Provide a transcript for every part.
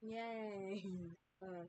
Yay! Okay.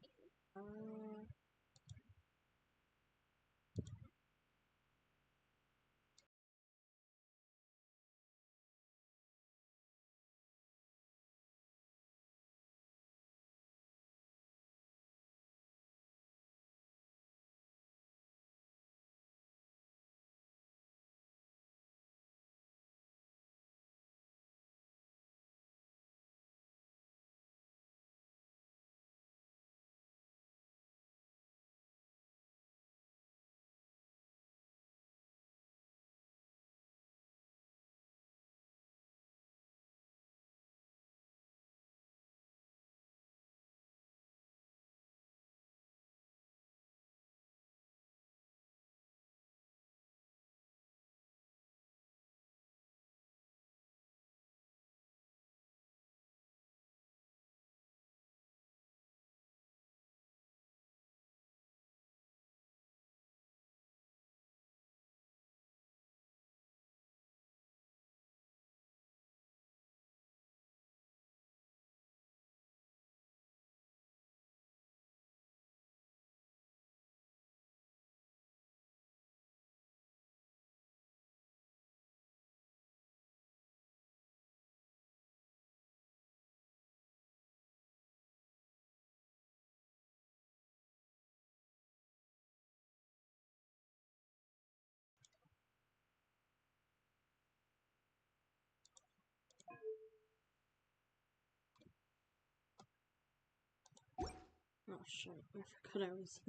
Oh shit, I forgot I was.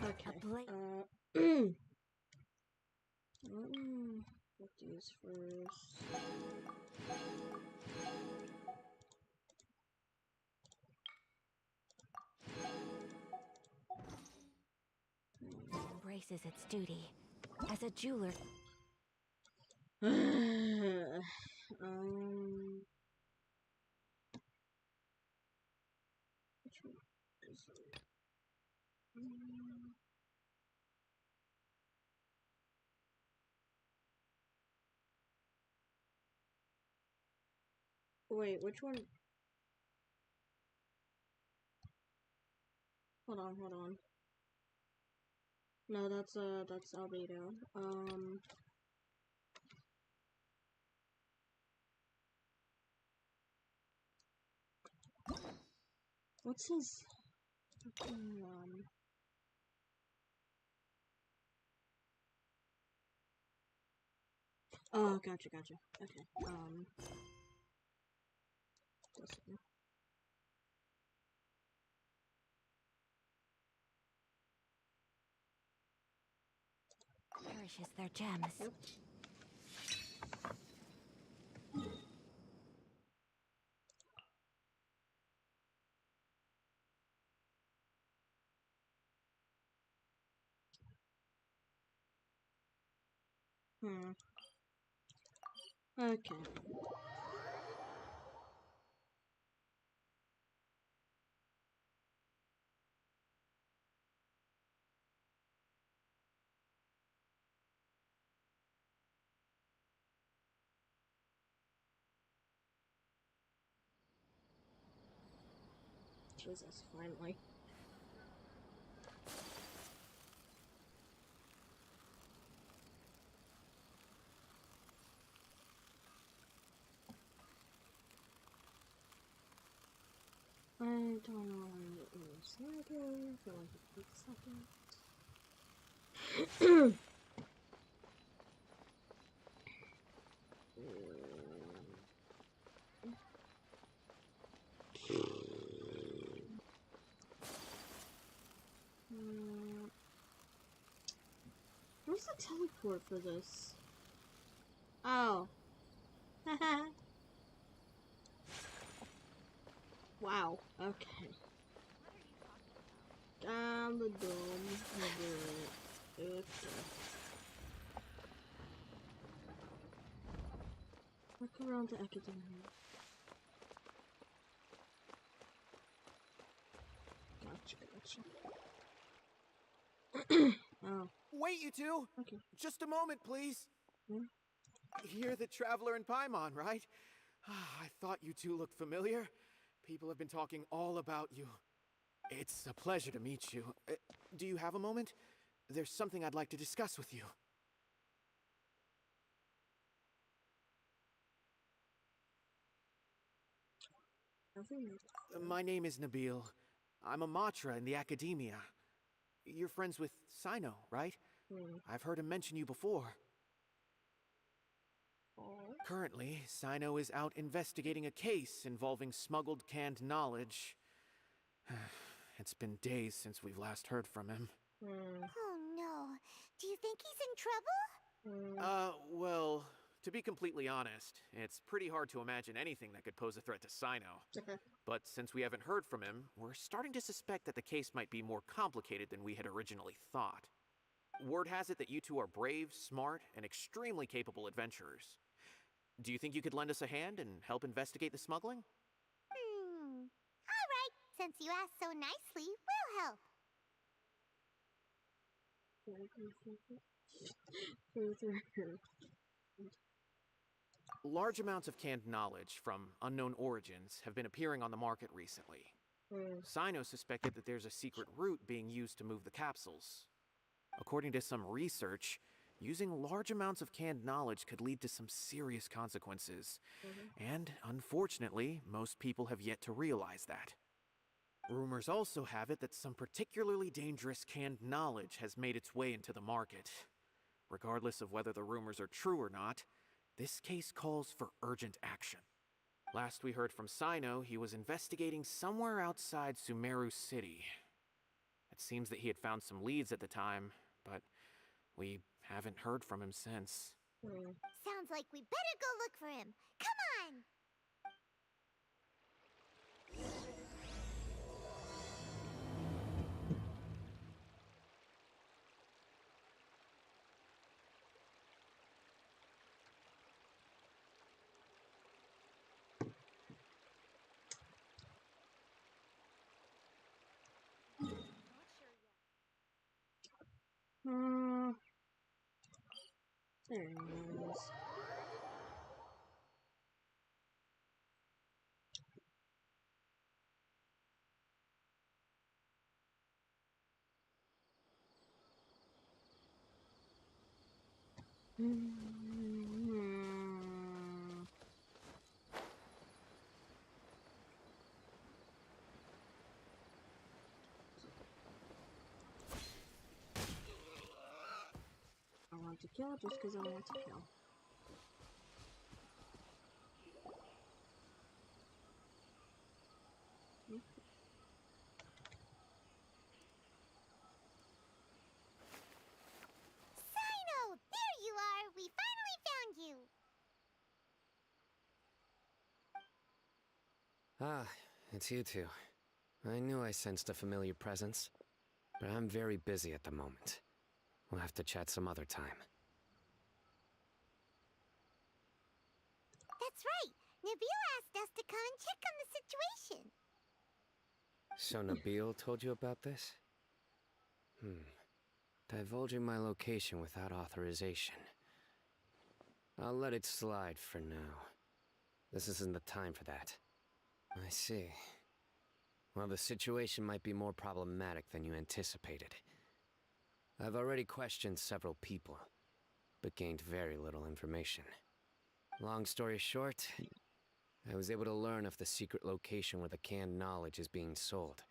Okay. Put these first. Embraces its duty as a jeweler. Which one is it? Wait, which one? Hold on. No, that's albedo. What's his? Oh, gotcha. Okay. This one. Perishes their gems. Yep. Okay. Jesus, finally. I don't know why it was lagging for like a quick second. Where's the teleport for this? Oh. Wow. Okay. Down the dome. Okay. Look around the academia. Gotcha. Oh. Wait, you two! Okay. Just a moment, please. Hmm? You're the traveler in Paimon, right? I thought you two looked familiar. People have been talking all about you. It's a pleasure to meet you. Do you have a moment? There's something I'd like to discuss with you. My name is Nabil. I'm a Matra in the academia. You're friends with Cyno, right? I've heard him mention you before. Currently, Cyno is out investigating a case involving smuggled canned knowledge. It's been days since we've last heard from him. Oh no. Do you think he's in trouble? Well, to be completely honest, it's pretty hard to imagine anything that could pose a threat to Cyno. But since we haven't heard from him, we're starting to suspect that the case might be more complicated than we had originally thought. Word has it that you two are brave, smart, and extremely capable adventurers. Do you think you could lend us a hand and help investigate the smuggling? All right. Since you asked so nicely, we'll help. Large amounts of canned knowledge from unknown origins have been appearing on the market recently. Cyno suspected that there's a secret route being used to move the capsules. According to some research, using large amounts of canned knowledge could lead to some serious consequences. And unfortunately, most people have yet to realize that. Rumors also have it that some particularly dangerous canned knowledge has made its way into the market. Regardless of whether the rumors are true or not, this case calls for urgent action. Last we heard from Cyno, he was investigating somewhere outside Sumeru City. It seems that he had found some leads at the time, but we haven't heard from him since. Sounds like we better go look for him. Come on! There he is. I want to kill just because I want to kill. Cyno! There you are! We finally found you! Ah, it's you two. I knew I sensed a familiar presence, but I'm very busy at the moment. We'll have to chat some other time. That's right! Nabil asked us to come and check on the situation. So Nabil told you about this? Divulging my location without authorization. I'll let it slide for now. This isn't the time for that. I see. Well, the situation might be more problematic than you anticipated. I've already questioned several people, but gained very little information. Long story short, I was able to learn of the secret location where the canned knowledge is being sold.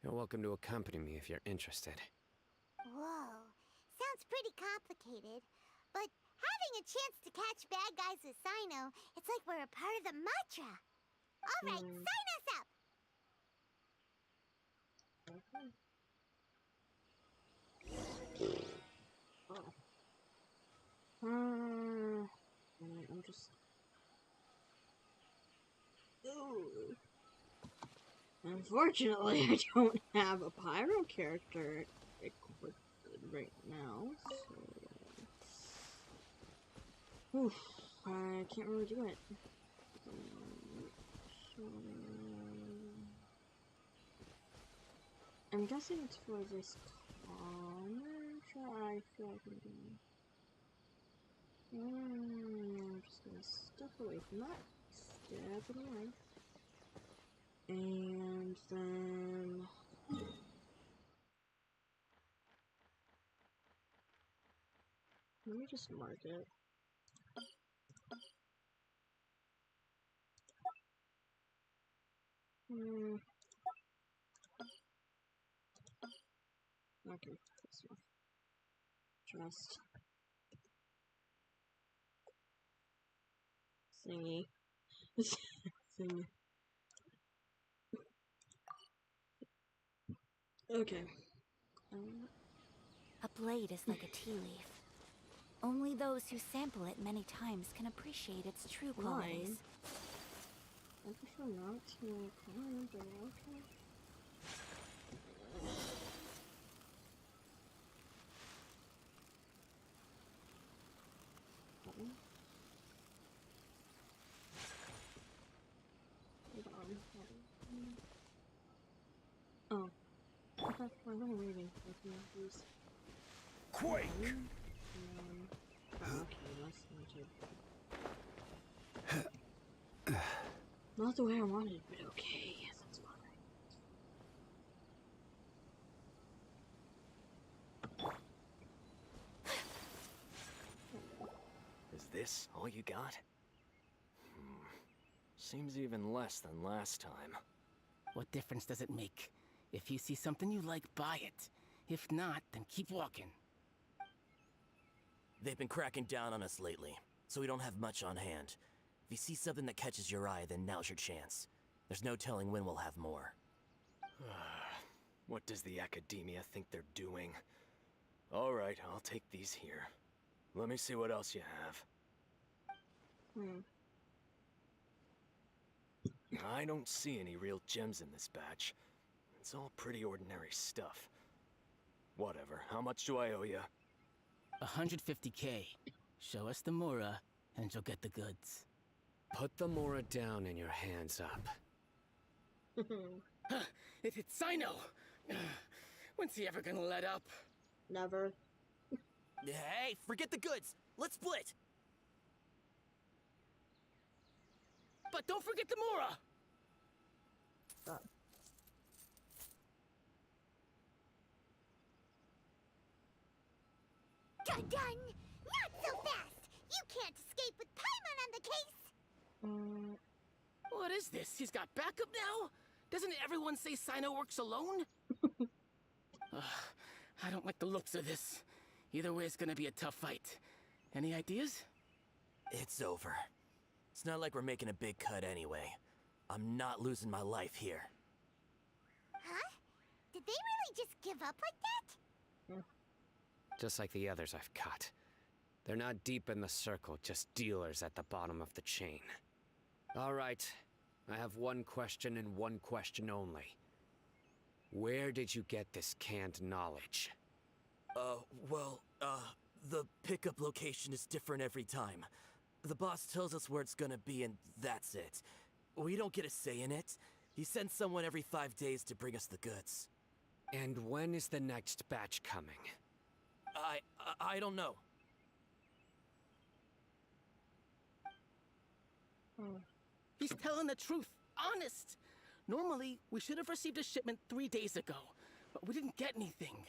You're welcome to accompany me if you're interested. Whoa. Sounds pretty complicated. But having a chance to catch bad guys with Cyno, it's like we're a part of the Matra. All right, sign us up! I'm just... Ooh. Unfortunately, I don't have a pyro character equipped right now, so... Oof, I can't really do it. I'm guessing it's for this try. I feel like I'm just gonna step away from that. Step away. And then let me just mark it. Okay, this one. Just thingy. Thingy. Okay. A blade is like a tea leaf. Only those who sample it many times can appreciate its true qualities. I prefer not to climb, but okay. Oh. Okay, I'm not reading. Quake! Okay, that's not it. Not the way I wanted, but okay. Yes, that's fine. Is this all you got? Seems even less than last time. What difference does it make? If you see something you like, buy it. If not, then keep walking. They've been cracking down on us lately, so we don't have much on hand. If you see something that catches your eye, then now's your chance. There's no telling when we'll have more. What does the academia think they're doing? Alright, I'll take these here. Let me see what else you have. I don't see any real gems in this batch. It's all pretty ordinary stuff. Whatever, how much do I owe you? 150K. Show us the Mora, and you'll get the goods. Put the Mora down and your hands up. It's Cyno! When's he ever gonna let up? Never. Hey, forget the goods! Let's split! But don't forget the Mora! Done! Not so fast! You can't escape with Paimon on the case! What is this? He's got backup now? Doesn't everyone say Cyno works alone? I don't like the looks of this. Either way, it's gonna be a tough fight. Any ideas? It's over. It's not like we're making a big cut anyway. I'm not losing my life here. Huh? Did they really just give up like that? Just like the others I've caught. They're not deep in the circle, just dealers at the bottom of the chain. All right, I have one question and one question only. Where did you get this canned knowledge? The pickup location is different every time. The boss tells us where it's gonna be and that's it. We don't get a say in it. He sends someone every 5 days to bring us the goods. And when is the next batch coming? I don't know. He's telling the truth. Honest. Normally, we should have received a shipment 3 days ago, but we didn't get anything.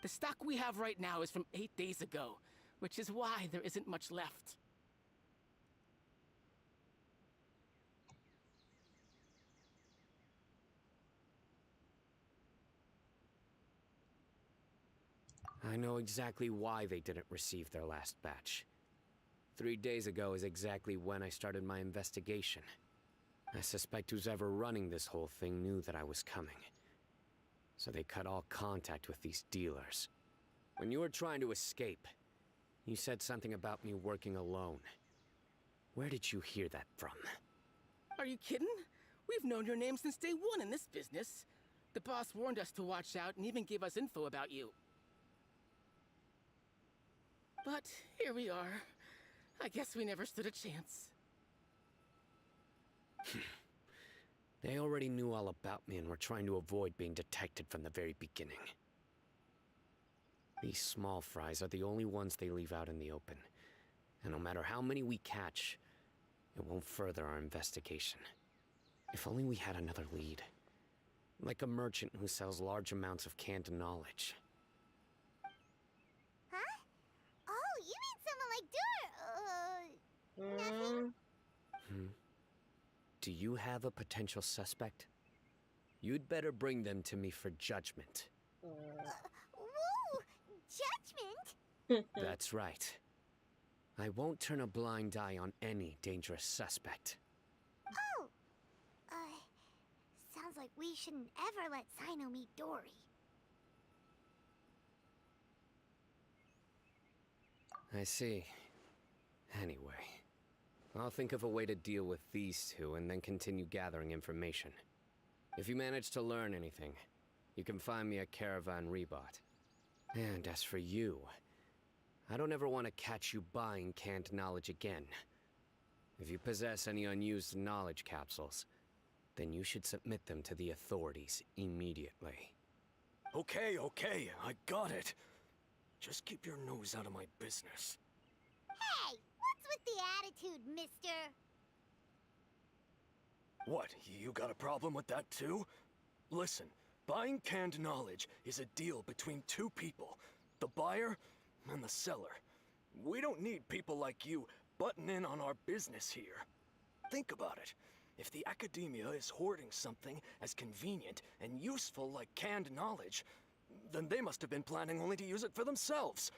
The stock we have right now is from 8 days ago, which is why there isn't much left. I know exactly why they didn't receive their last batch. 3 days ago is exactly when I started my investigation. I suspect who's ever running this whole thing knew that I was coming. So they cut all contact with these dealers. When you were trying to escape, you said something about me working alone. Where did you hear that from? Are you kidding? We've known your name since day one in this business. The boss warned us to watch out and even gave us info about you. But here we are. I guess we never stood a chance. They already knew all about me and were trying to avoid being detected from the very beginning. These small fries are the only ones they leave out in the open. And no matter how many we catch, it won't further our investigation. If only we had another lead. Like a merchant who sells large amounts of canned knowledge. Huh? Oh, you mean someone like Nothing? Do you have a potential suspect? You'd better bring them to me for judgment. Whoa! Judgment? That's right. I won't turn a blind eye on any dangerous suspect. Oh! Sounds like we shouldn't ever let Cyno meet Dory. I see. Anyway, I'll think of a way to deal with these two and then continue gathering information. If you manage to learn anything, you can find me at Caravan Rebot. And as for you, I don't ever want to catch you buying canned knowledge again. If you possess any unused knowledge capsules, then you should submit them to the authorities immediately. Okay, I got it. Just keep your nose out of my business. Hey! What's with the attitude, mister? What, you got a problem with that too? Listen, buying canned knowledge is a deal between two people. The buyer and the seller. We don't need people like you butting in on our business here. Think about it. If the academia is hoarding something as convenient and useful like canned knowledge, then they must have been planning only to use it for themselves.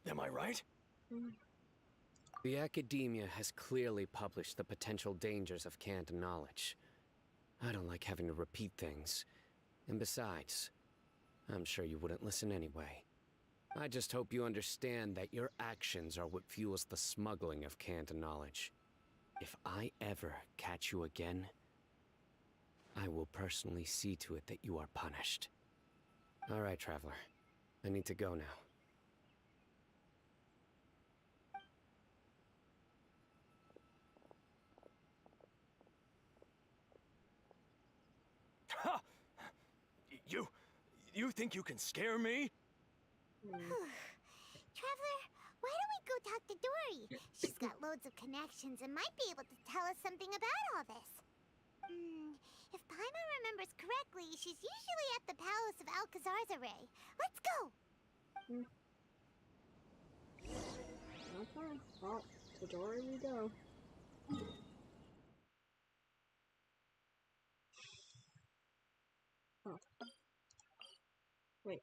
Am I right? The academia has clearly published the potential dangers of canned knowledge. I don't like having to repeat things. And besides, I'm sure you wouldn't listen anyway. I just hope you understand that your actions are what fuels the smuggling of canned knowledge. If I ever catch you again, I will personally see to it that you are punished. All right, Traveler. I need to go now. Ha! You think you can scare me? Traveler, why don't we go talk to Dory? She's got loads of connections and might be able to tell us something about all this. If Paimon remembers correctly, she's usually at the palace of Alcazar's array. Let's go! Okay, well, to Dory we go. Oh. Wait.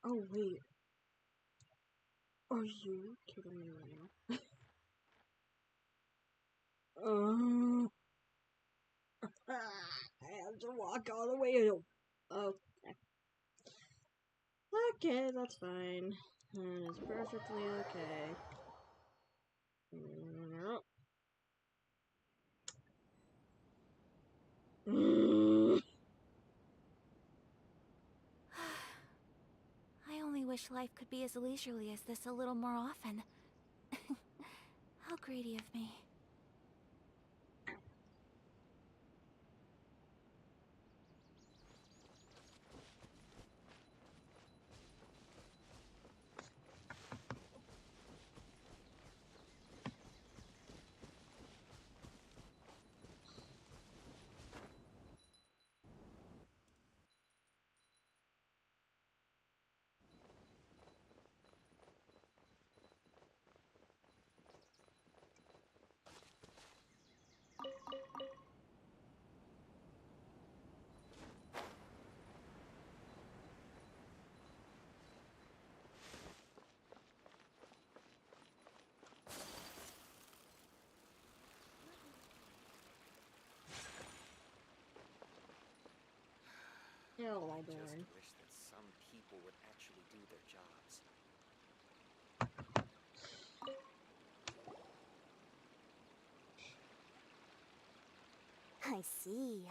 Oh, wait. Are you kidding me right now? I have to walk all the way home. Okay. Okay, that's fine. That is perfectly okay. No. I only wish life could be as leisurely as this a little more often. How greedy of me. Hell, I Just darn. wish that some people would actually do their jobs. I see.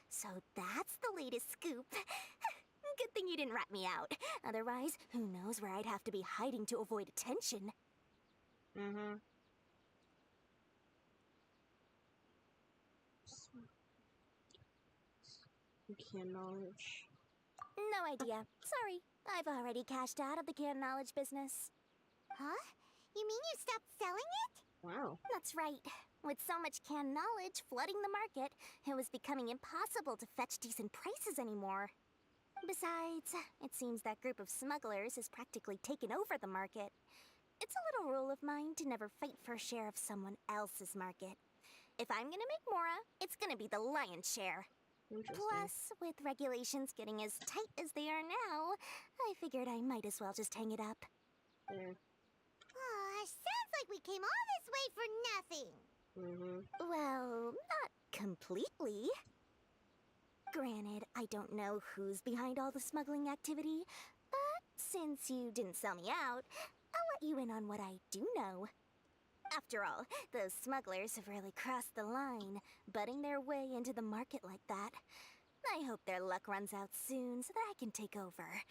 So that's the latest scoop. Good thing you didn't rat me out. Otherwise, who knows where I'd have to be hiding to avoid attention. Canned knowledge. No idea. Sorry. I've already cashed out of the canned knowledge business. Huh? You mean you stopped selling it? Wow. That's right. With so much canned knowledge flooding the market, it was becoming impossible to fetch decent prices anymore. Besides, it seems that group of smugglers has practically taken over the market. It's a little rule of mine to never fight for a share of someone else's market. If I'm gonna make Mora, it's gonna be the lion's share. Interesting. Plus, with regulations getting as tight as they are now, I figured I might as well just hang it up. Yeah. Aw, sounds like we came all this way for nothing. Well, not completely. Granted, I don't know who's behind all the smuggling activity, but since you didn't sell me out, I'll let you in on what I do know. After all, those smugglers have really crossed the line, butting their way into the market like that. I hope their luck runs out soon so that I can take over.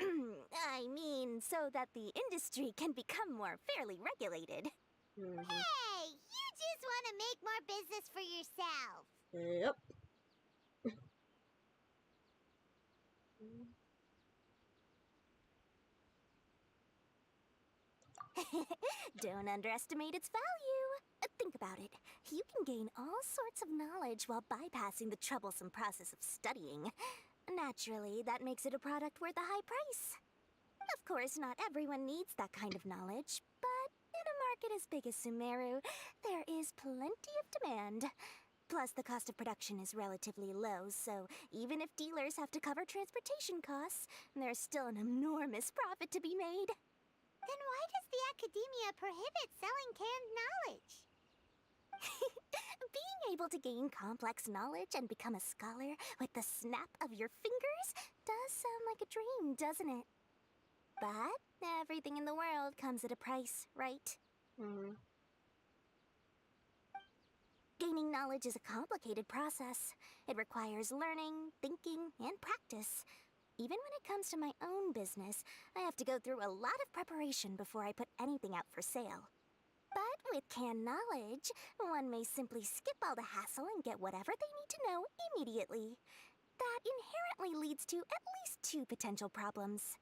I mean, so that the industry can become more fairly regulated. Hey, you just want to make more business for yourself. Yep. Don't underestimate its value. Think about it. You can gain all sorts of knowledge while bypassing the troublesome process of studying. Naturally, that makes it a product worth a high price. Of course, not everyone needs that kind of knowledge, but in a market as big as Sumeru, there is plenty of demand. Plus, the cost of production is relatively low, so even if dealers have to cover transportation costs, there's still an enormous profit to be made. Then why does the academia prohibit selling canned knowledge? Being able to gain complex knowledge and become a scholar with the snap of your fingers does sound like a dream, doesn't it? But everything in the world comes at a price, right? Gaining knowledge is a complicated process. It requires learning, thinking, and practice. Even when it comes to my own business, I have to go through a lot of preparation before I put anything out for sale. But with canned knowledge, one may simply skip all the hassle and get whatever they need to know immediately. That inherently leads to at least two potential problems.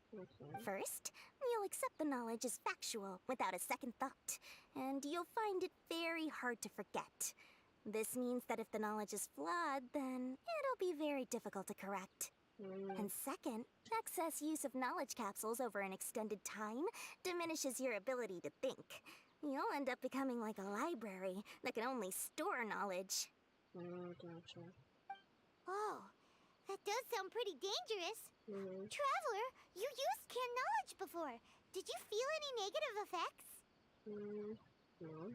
First, you'll accept the knowledge as factual without a second thought, and you'll find it very hard to forget. This means that if the knowledge is flawed, then it'll be very difficult to correct. And second, excess use of knowledge capsules over an extended time diminishes your ability to think. You'll end up becoming like a library that can only store knowledge. Gotcha. Oh, that does sound pretty dangerous. Traveler, you used canned knowledge before. Did you feel any negative effects? No.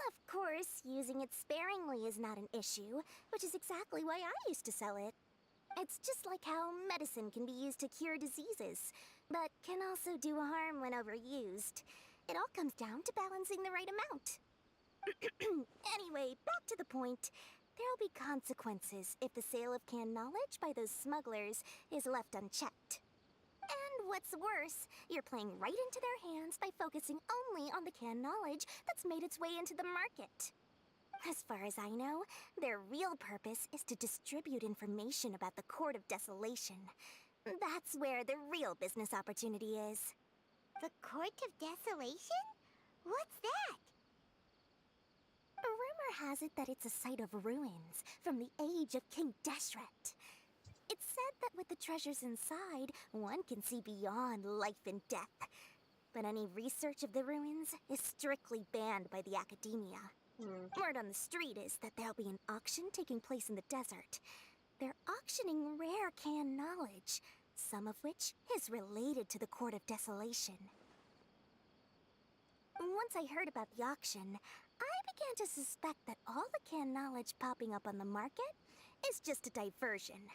Of course, using it sparingly is not an issue, which is exactly why I used to sell it. It's just like how medicine can be used to cure diseases, but can also do harm when overused. It all comes down to balancing the right amount. Anyway, back to the point. There'll be consequences if the sale of canned knowledge by those smugglers is left unchecked. And what's worse, you're playing right into their hands by focusing only on the canned knowledge that's made its way into the market. As far as I know, their real purpose is to distribute information about the Court of Desolation. That's where the real business opportunity is. The Court of Desolation? What's that? Rumor has it that it's a site of ruins from the age of King Deshret. It's said that with the treasures inside, one can see beyond life and death. But any research of the ruins is strictly banned by the academia. Word on the street is that there'll be an auction taking place in the desert. They're auctioning rare canned knowledge, some of which is related to the Court of Desolation. Once I heard about the auction, I began to suspect that all the canned knowledge popping up on the market is just a diversion.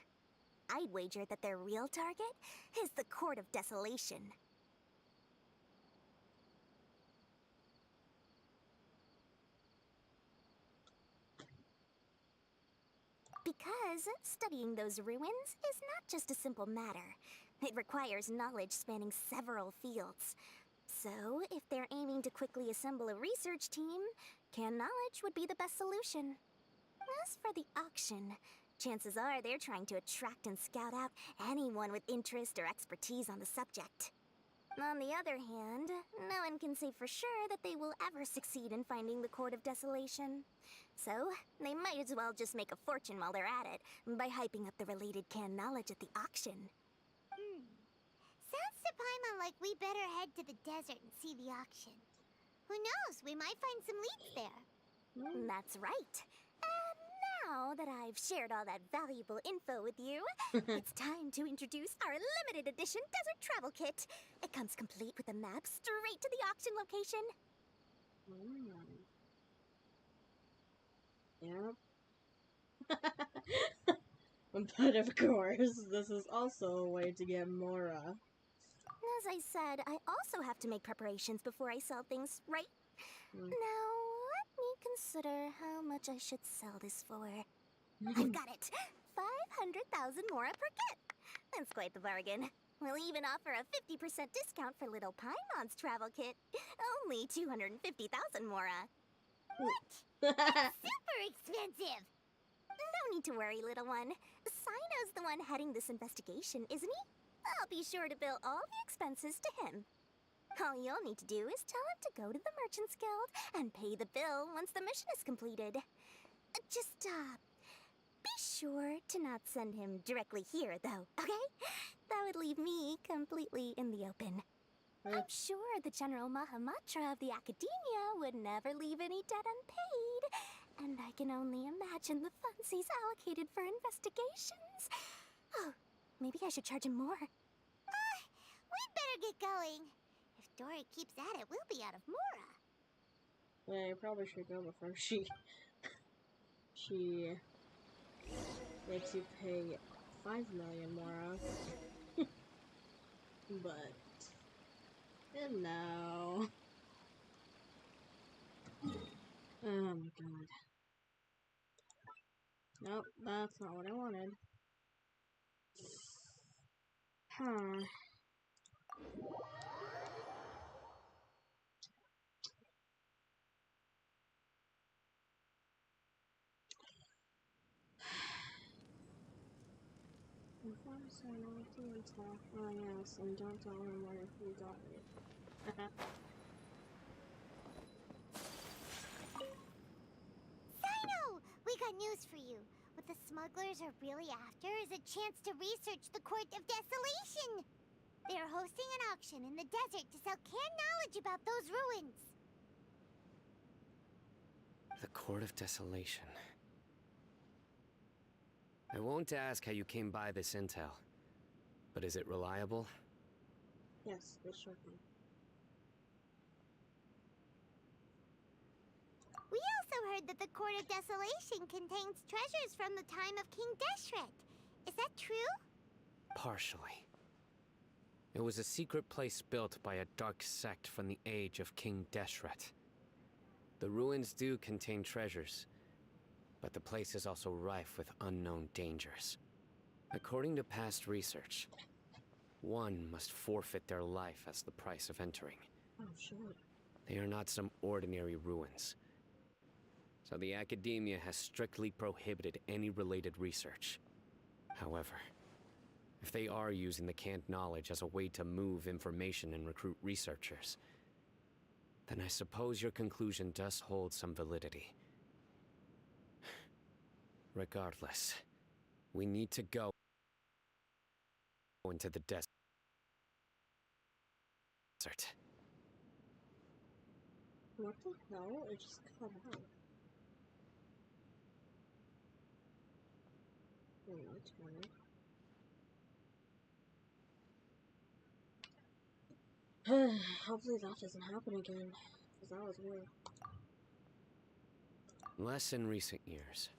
I'd wager that their real target is the Court of Desolation. Because studying those ruins is not just a simple matter. It requires knowledge spanning several fields. So, if they're aiming to quickly assemble a research team, canned knowledge would be the best solution. As for the auction, Chances are they're trying to attract and scout out anyone with interest or expertise on the subject. On the other hand, no one can say for sure that they will ever succeed in finding the Court of Desolation. So, they might as well just make a fortune while they're at it by hyping up the related canned knowledge at the auction. Sounds to Paimon like we better head to the desert and see the auction. Who knows, we might find some leads there. That's right. And now that I've shared all that valuable info with you, it's time to introduce our limited edition desert travel kit. It comes complete with a map straight to the auction location. Yep. But of course, this is also a way to get Mora. As I said, I also have to make preparations before I sell things, right? Now, let me consider how much I should sell this for. I've got it! 500,000 Mora per kit! That's quite the bargain. We'll even offer a 50% discount for little Paimon's travel kit. Only 250,000 Mora. Super expensive! No need to worry, little one. Cyno's the one heading this investigation, isn't he? I'll be sure to bill all the expenses to him. All you'll need to do is tell him to go to the Merchants Guild and pay the bill once the mission is completed. Just, be sure to not send him directly here, though, okay? That would leave me completely in the open. I'm sure the General Mahamatra of the Academia would never leave any debt unpaid. And I can only imagine the funds he's allocated for investigations. Oh, maybe I should charge him more. We'd better get going. If Dory keeps at it, we'll be out of Mora. Yeah, you probably should go before she makes you pay 5 million Mora. But no. Oh my god. Nope, that's not what I wanted. Huh. Oh yes, and don't tell him where you got it. Cyno! We got news for you. What the smugglers are really after is a chance to research the Court of Desolation. They are hosting an auction in the desert to sell canned knowledge about those ruins. The Court of Desolation. I won't ask how you came by this intel, but is it reliable? Yes, it sure can. We also heard that the Court of Desolation contains treasures from the time of King Deshret. Is that true? Partially. It was a secret place built by a dark sect from the age of King Deshret. The ruins do contain treasures, but the place is also rife with unknown dangers. According to past research, one must forfeit their life as the price of entering. Oh, sure. They are not some ordinary ruins. So the Academia has strictly prohibited any related research. However, if they are using the canned knowledge as a way to move information and recruit researchers, then I suppose your conclusion does hold some validity. Regardless, we need to go into the desert. What the hell? It just cut out. Wait, what's weird? Hopefully that doesn't happen again, because that was weird. Less in recent years,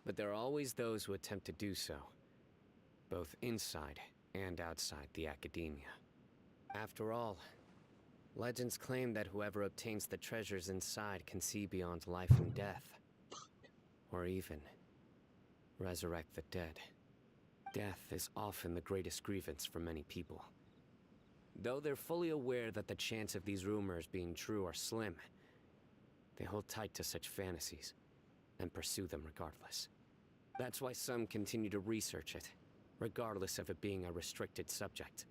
but there are always those who attempt to do so, both inside and outside the Academia. After all, legends claim that whoever obtains the treasures inside can see beyond life and death, or even resurrect the dead. Death is often the greatest grievance for many people. Though they're fully aware that the chance of these rumors being true are slim, they hold tight to such fantasies and pursue them regardless. That's why some continue to research it, regardless of it being a restricted subject.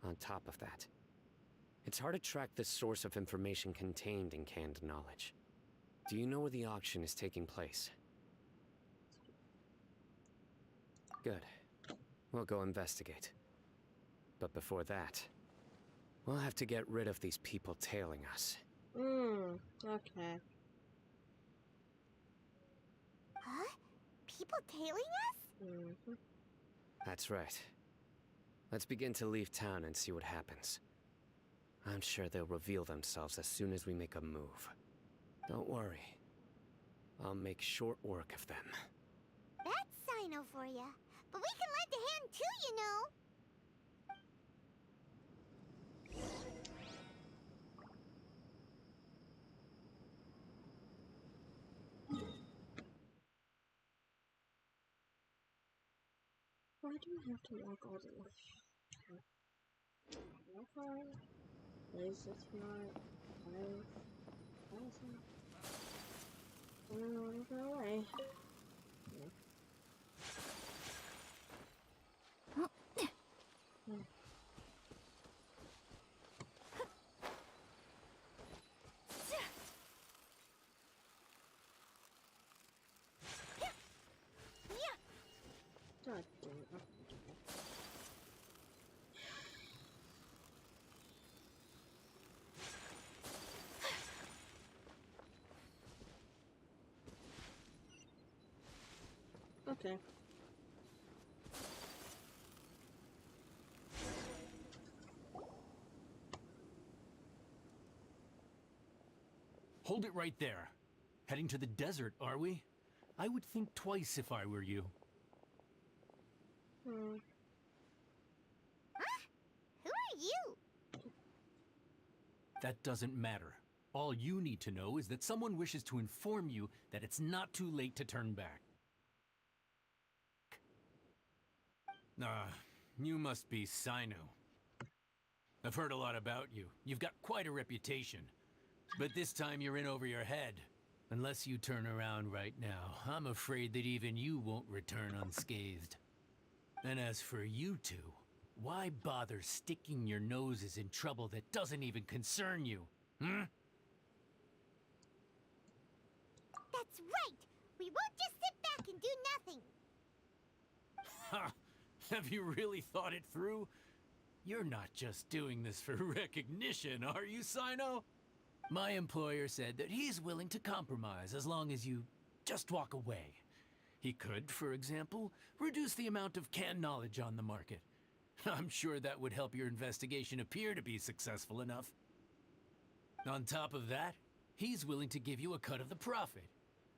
On top of that, it's hard to track the source of information contained in canned knowledge. Do you know where the auction is taking place? Good. We'll go investigate. But before that, we'll have to get rid of these people tailing us. Okay. Huh? People tailing us? Mm-hmm. That's right. Let's begin to leave town and see what happens. I'm sure they'll reveal themselves as soon as we make a move. Don't worry. I'll make short work of them. That's Cyno for ya. But we can lend a hand too, you know. Why do I have to walk all the way? Okay. Place it's not. I don't want to go away. God damn it. Okay. Hold it right there. Heading to the desert, are we? I would think twice if I were you. Huh? Who are you? That doesn't matter. All you need to know is that someone wishes to inform you that it's not too late to turn back. You must be Cyno. I've heard a lot about you. You've got quite a reputation. But this time you're in over your head. Unless you turn around right now, I'm afraid that even you won't return unscathed. And as for you two, why bother sticking your noses in trouble that doesn't even concern you? Hmm? That's right! We won't just sit back and do nothing! Ha! Have you really thought it through? You're not just doing this for recognition, are you, Cyno? My employer said that he's willing to compromise as long as you just walk away. He could, for example, reduce the amount of canned knowledge on the market. I'm sure that would help your investigation appear to be successful enough. On top of that, he's willing to give you a cut of the profit.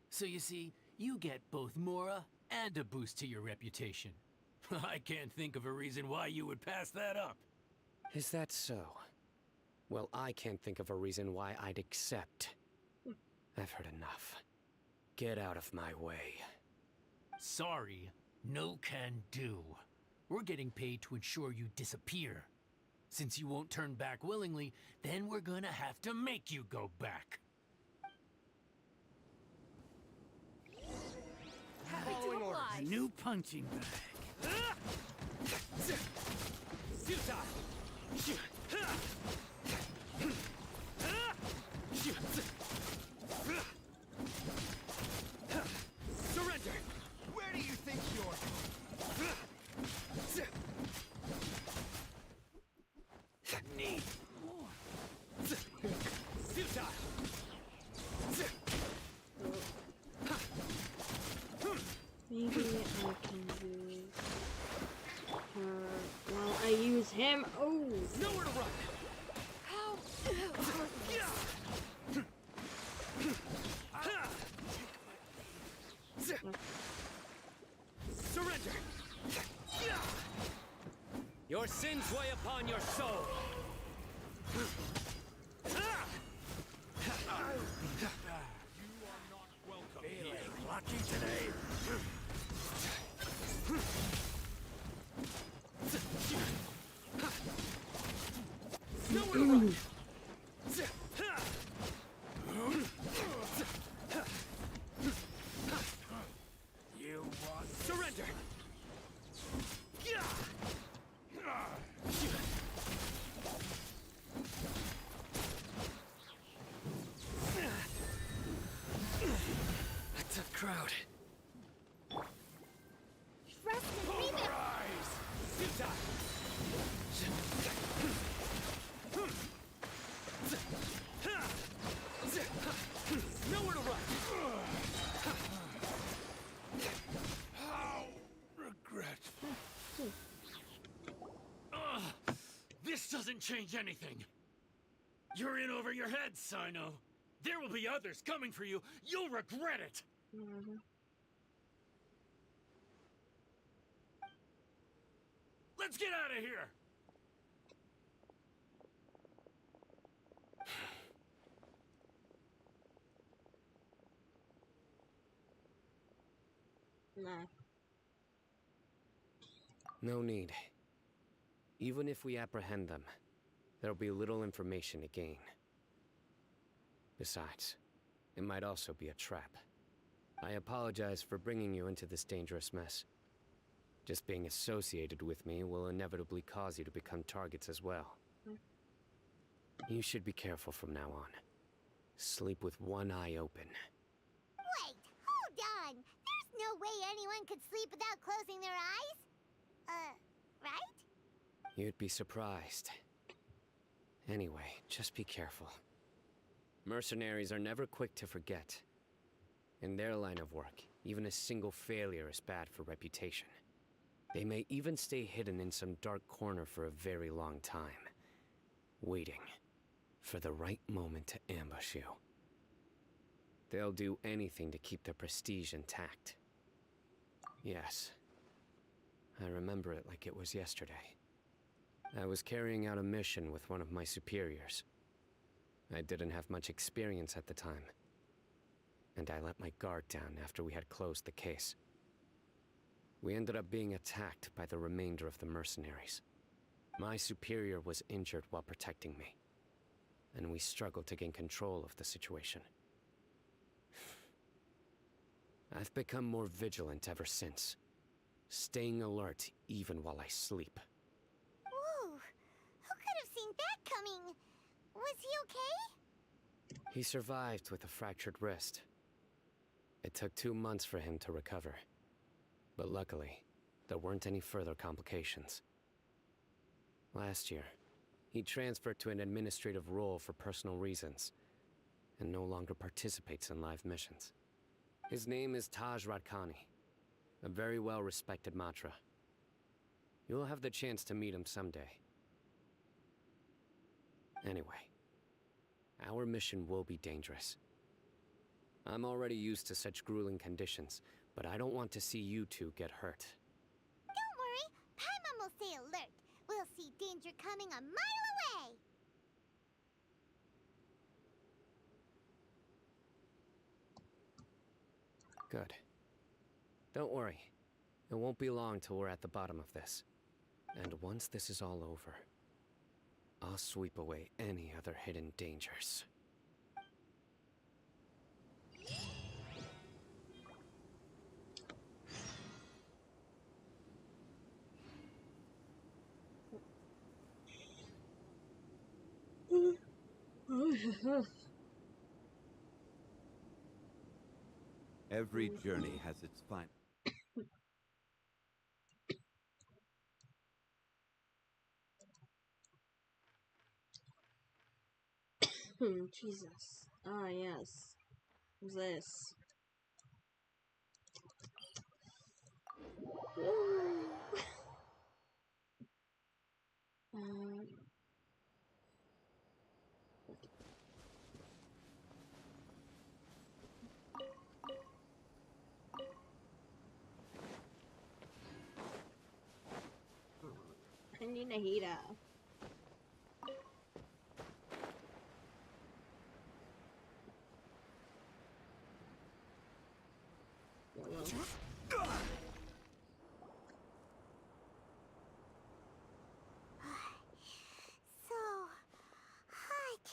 So you see, you get both Mora and a boost to your reputation. I can't think of a reason why you would pass that up. Is that so? Well, I can't think of a reason why I'd accept. I've heard enough. Get out of my way. Sorry, no can do. We're getting paid to ensure you disappear. Since you won't turn back willingly, then we're gonna have to make you go back. Following orders. A new punching bag. Surrender! Where do you think you're... Knee! Futile! Maybe I can use her while I use him. Oh! Nowhere to run! How? Surrender! Your sins weigh upon your soul! Feeling lucky today? Nowhere to run! You crowd. Trust and leave it. Nowhere to run! How regretful. This doesn't change anything. You're in over your head, Cyno. There will be others coming for you. You'll regret it. Let's get out of here. No. No need. Even if we apprehend them, there'll be little information to gain. Besides, it might also be a trap. I apologize for bringing you into this dangerous mess. Just being associated with me will inevitably cause you to become targets as well. You should be careful from now on. Sleep with one eye open. Wait, hold on. There's no way anyone could sleep without closing their eyes. Right? You'd be surprised. Anyway, just be careful. Mercenaries are never quick to forget. In their line of work, even a single failure is bad for reputation. They may even stay hidden in some dark corner for a very long time, waiting for the right moment to ambush you. They'll do anything to keep their prestige intact. Yes, I remember it like it was yesterday. I was carrying out a mission with one of my superiors. I didn't have much experience at the time, and I let my guard down after we had closed the case. We ended up being attacked by the remainder of the mercenaries. My superior was injured while protecting me, and we struggled to gain control of the situation. I've become more vigilant ever since, staying alert even while I sleep. Whoa! Who could have seen that coming? Was he okay? He survived with a fractured wrist. It took 2 months for him to recover. But luckily, there weren't any further complications. Last year, he transferred to an administrative role for personal reasons, and no longer participates in live missions. His name is Taj Radkani, a very well-respected Matra. You'll have the chance to meet him someday. Anyway, our mission will be dangerous. I'm already used to such grueling conditions, but I don't want to see you two get hurt. Don't worry, Paimon will stay alert. We'll see danger coming a mile away. Good. Don't worry. It won't be long till we're at the bottom of this. And once this is all over, I'll sweep away any other hidden dangers. Every journey has its final. Jesus. Ah, yes. This. um. I need a heater. So hot.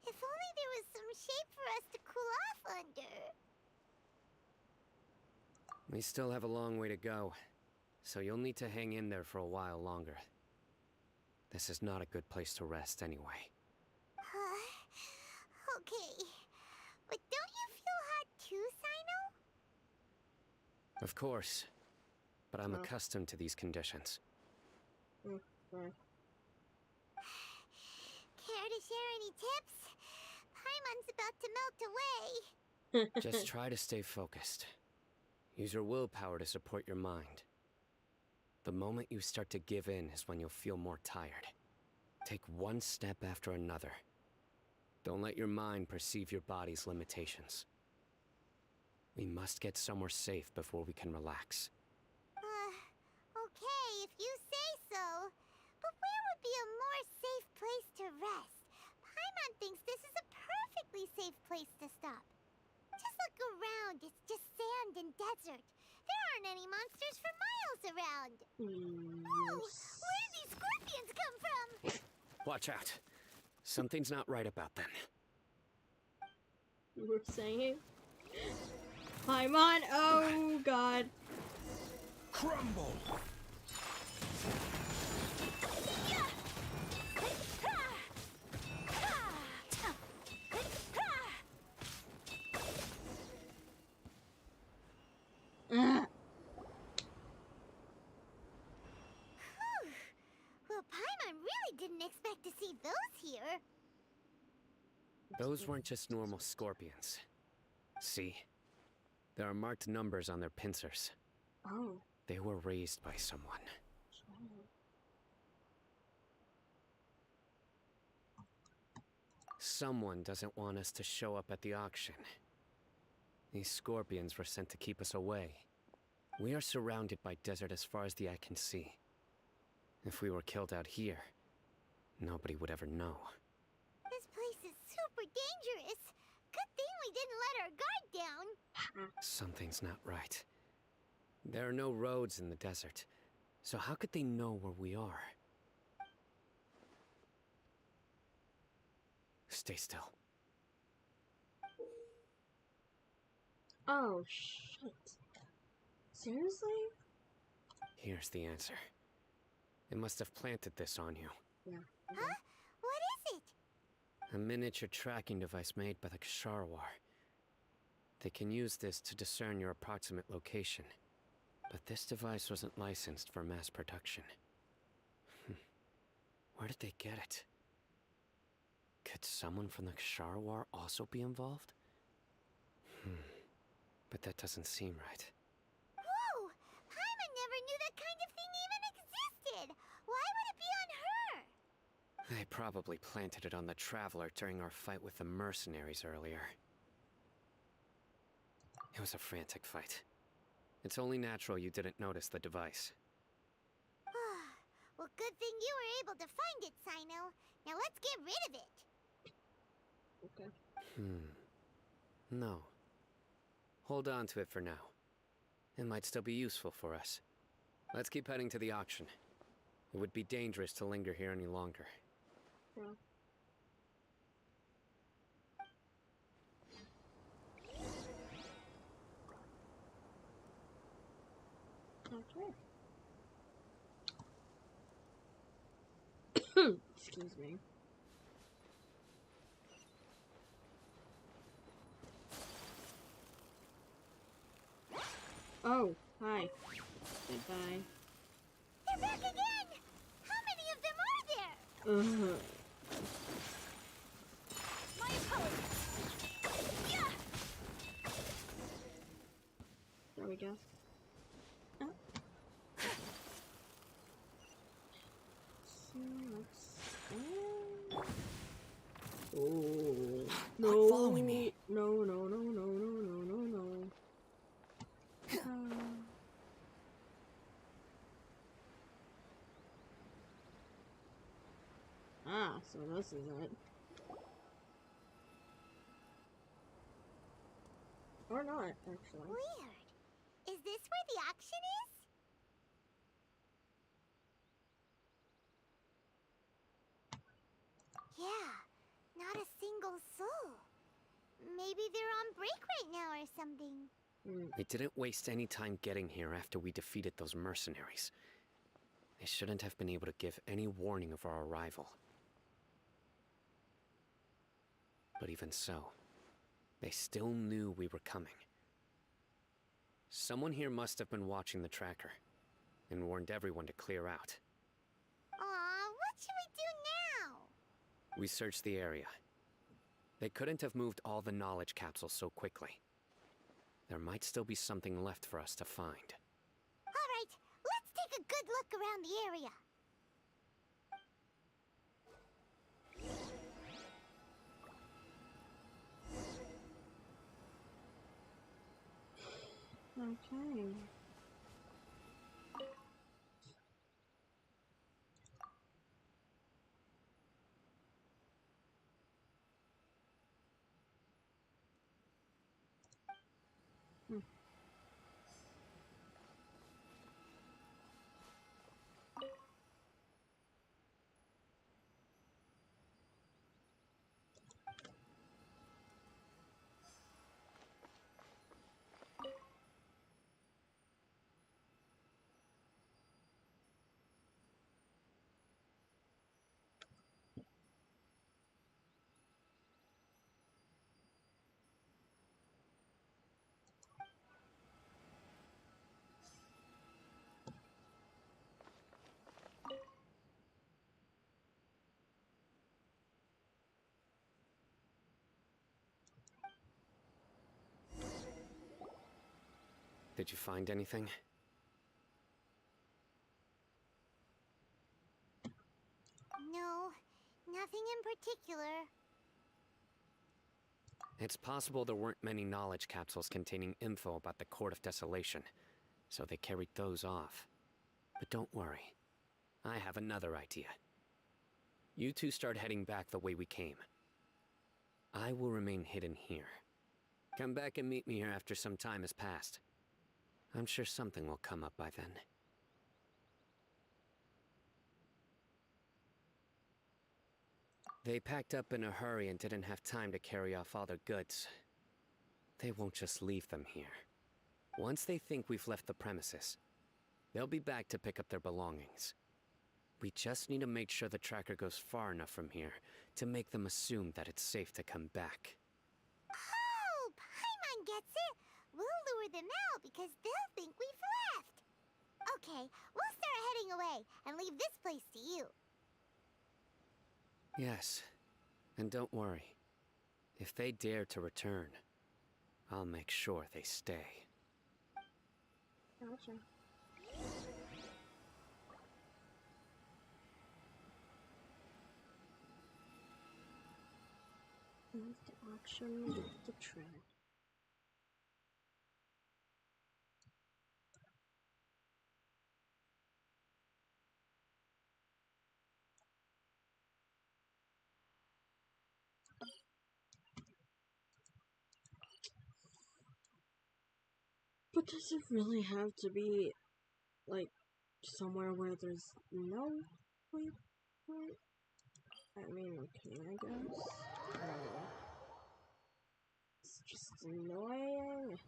If only there was some shape for us to cool off under. We still have a long way to go, so you'll need to hang in there for a while longer. This is not a good place to rest anyway. Okay. But don't you feel hot too, Cyno? Of course. But I'm Oh. accustomed to these conditions. Right. Care to share any tips? Paimon's about to melt away. Just try to stay focused. Use your willpower to support your mind. The moment you start to give in is when you'll feel more tired. Take one step after another. Don't let your mind perceive your body's limitations. We must get somewhere safe before we can relax. Okay, if you say so. But where would be a more safe place to rest? Paimon thinks this is a perfectly safe place to stop. Just look around, it's just sand and desert. There aren't any monsters for miles around. Whoa, where did these scorpions come from? Watch out. Something's not right about them. You were saying? Paimon, oh god. Crumble! Well, Paimon really didn't expect to see those here. Those weren't just normal scorpions. See? There are marked numbers on their pincers. Oh. They were raised by someone. Someone doesn't want us to show up at the auction. These scorpions were sent to keep us away. We are surrounded by desert as far as the eye can see. If we were killed out here, nobody would ever know. This place is super dangerous. Good thing we didn't let our guard down. Something's not right. There are no roads in the desert, so how could they know where we are? Stay still. Oh, shit. Seriously? Here's the answer. It must have planted this on you. Yeah. Huh? What is it? A miniature tracking device made by the Ksharwar. They can use this to discern your approximate location. But this device wasn't licensed for mass production. Where did they get it? Could someone from the Ksharwar also be involved? But that doesn't seem right. Whoa! Paimon never knew that kind of thing even existed! Why would it be on her? They probably planted it on the Traveler during our fight with the mercenaries earlier. It was a frantic fight. It's only natural you didn't notice the device. Well, good thing you were able to find it, Cyno. Now let's get rid of it. Okay. No. Hold on to it for now. It might still be useful for us. Let's keep heading to the auction. It would be dangerous to linger here any longer. Yeah. Okay. Excuse me. Oh, hi. Goodbye. They're back again! How many of them are there? My apologies. Yeah! There we go. Oh. So let's... Oh. No. Quit following me. No, no, no, no, no, no, no, no. Ah, so this is it. Or not, actually. Weird. Is this where the auction is? Yeah, not a single soul. Maybe they're on break right now or something. We didn't waste any time getting here after we defeated those mercenaries. They shouldn't have been able to give any warning of our arrival. But even so, they still knew we were coming. Someone here must have been watching the tracker and warned everyone to clear out. Aw, what should we do now? We searched the area. They couldn't have moved all the knowledge capsules so quickly. There might still be something left for us to find. All right, let's take a good look around the area. Okay. Did you find anything? No, nothing in particular. It's possible there weren't many knowledge capsules containing info about the Court of Desolation, so they carried those off. But don't worry. I have another idea. You two start heading back the way we came. I will remain hidden here. Come back and meet me here after some time has passed. I'm sure something will come up by then. They packed up in a hurry and didn't have time to carry off all their goods. They won't just leave them here. Once they think we've left the premises, they'll be back to pick up their belongings. We just need to make sure the tracker goes far enough from here to make them assume that it's safe to come back. Oh, Paimon gets it. We'll lure them out because they'll think we've left. Okay, we'll start heading away and leave this place to you. Yes, and don't worry. If they dare to return, I'll make sure they stay. Gotcha. Move the action with the trend. But does it really have to be, like, somewhere where there's no waypoint? I mean, okay, I guess. It's just annoying.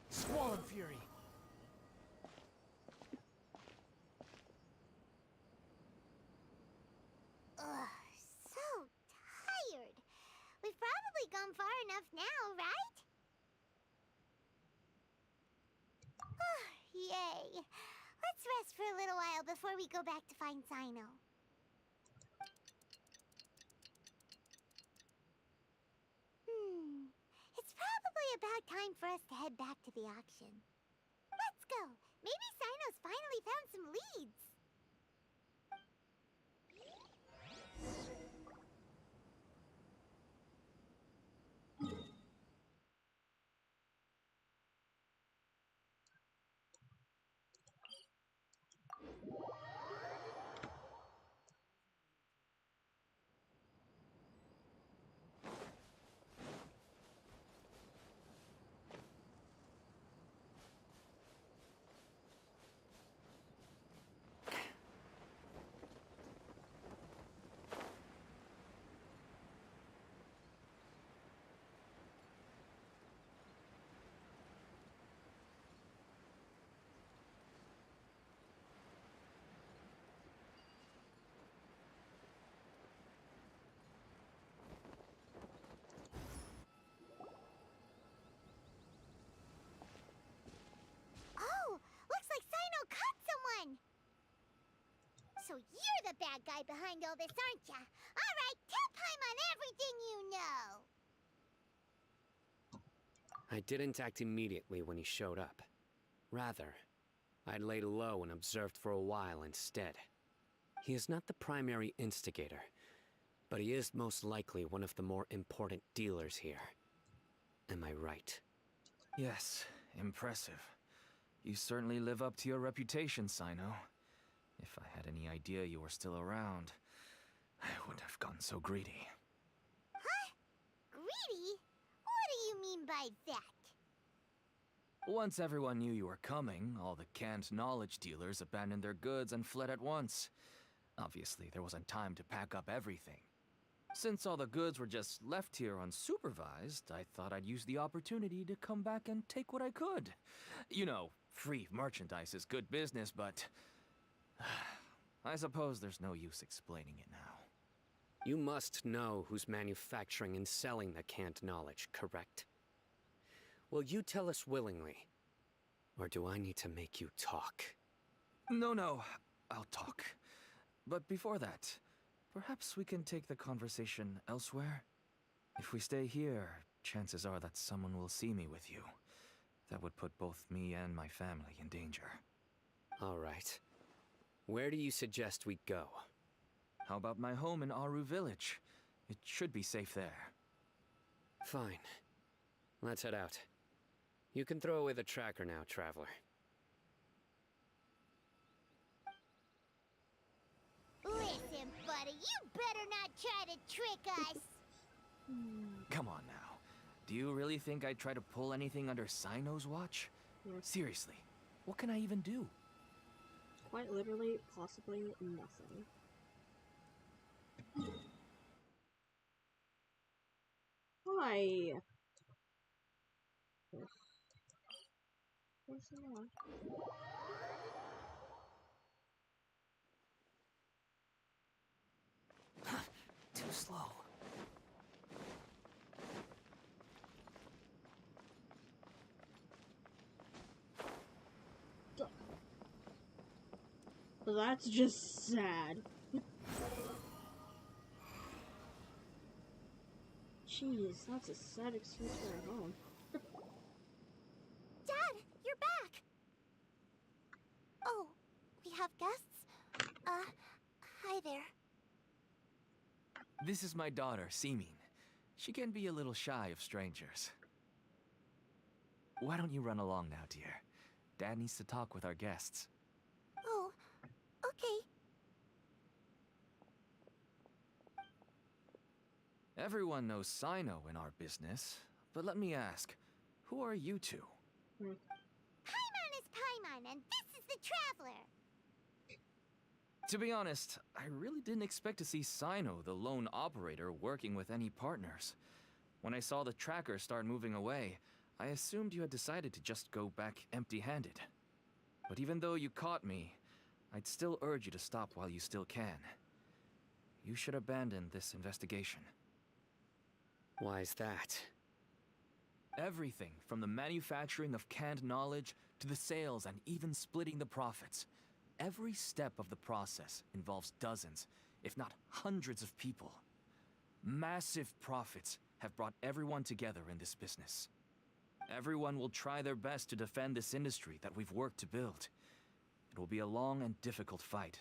Squall and Fury. Ugh, so tired. We've probably gone far enough now, right? Yay. Let's rest for a little while before we go back to find Cyno. It's probably about time for us to head back to the auction. Let's go. Maybe Cyno's finally found some leads. bad guy behind all this, aren't ya? Alright, tell Paimon everything you know! I didn't act immediately when he showed up. Rather, I laid low and observed for a while instead. He is not the primary instigator, but he is most likely one of the more important dealers here. Am I right? Yes, impressive. You certainly live up to your reputation, Cyno. If I had any idea you were still around, I wouldn't have gotten so greedy. Huh? Greedy? What do you mean by that? Once everyone knew you were coming, all the canned knowledge dealers abandoned their goods and fled at once. Obviously, there wasn't time to pack up everything. Since all the goods were just left here unsupervised, I thought I'd use the opportunity to come back and take what I could. You know, free merchandise is good business, but I suppose there's no use explaining it now. You must know who's manufacturing and selling the canned knowledge, correct? Will you tell us willingly? Or do I need to make you talk? No, I'll talk. But before that, perhaps we can take the conversation elsewhere? If we stay here, chances are that someone will see me with you. That would put both me and my family in danger. All right. Where do you suggest we go? How about my home in Aru Village? It should be safe there. Fine. Let's head out. You can throw away the tracker now, Traveler. Listen, buddy, you better not try to trick us! Come on now. Do you really think I'd try to pull anything under Cyno's watch? Seriously, what can I even do? Quite literally, possibly nothing. Hi! Where's the one? Too slow. Well, that's just sad. Jeez, that's a sad excuse for a home. Dad, you're back! Oh, we have guests? Hi there. This is my daughter, Simin. She can be a little shy of strangers. Why don't you run along now, dear? Dad needs to talk with our guests. Oh, okay. Everyone knows Cyno in our business, but let me ask, who are you two? Paimon is Paimon, and this is the Traveler! To be honest, I really didn't expect to see Cyno, the lone operator, working with any partners. When I saw the tracker start moving away, I assumed you had decided to just go back empty-handed. But even though you caught me, I'd still urge you to stop while you still can. You should abandon this investigation. Why is that? Everything from the manufacturing of canned knowledge to the sales and even splitting the profits. Every step of the process involves dozens, if not hundreds of people. Massive profits have brought everyone together in this business. Everyone will try their best to defend this industry that we've worked to build. It will be a long and difficult fight,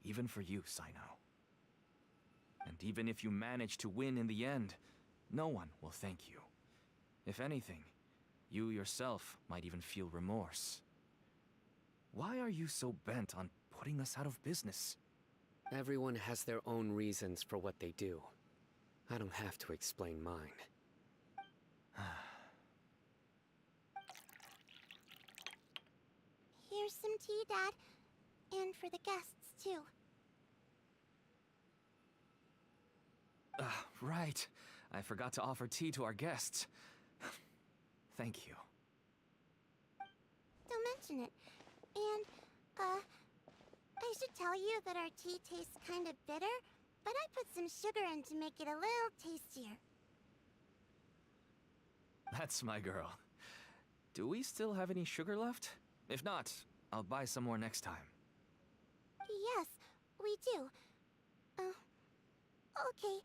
even for you, Cyno. And even if you manage to win in the end, no one will thank you. If anything, you yourself might even feel remorse. Why are you so bent on putting us out of business? Everyone has their own reasons for what they do. I don't have to explain mine. Here's some tea, Dad. And for the guests, too. Right. I forgot to offer tea to our guests. Thank you. Don't mention it. And, I should tell you that our tea tastes kind of bitter, but I put some sugar in to make it a little tastier. That's my girl. Do we still have any sugar left? If not, I'll buy some more next time. Yes, we do. Okay.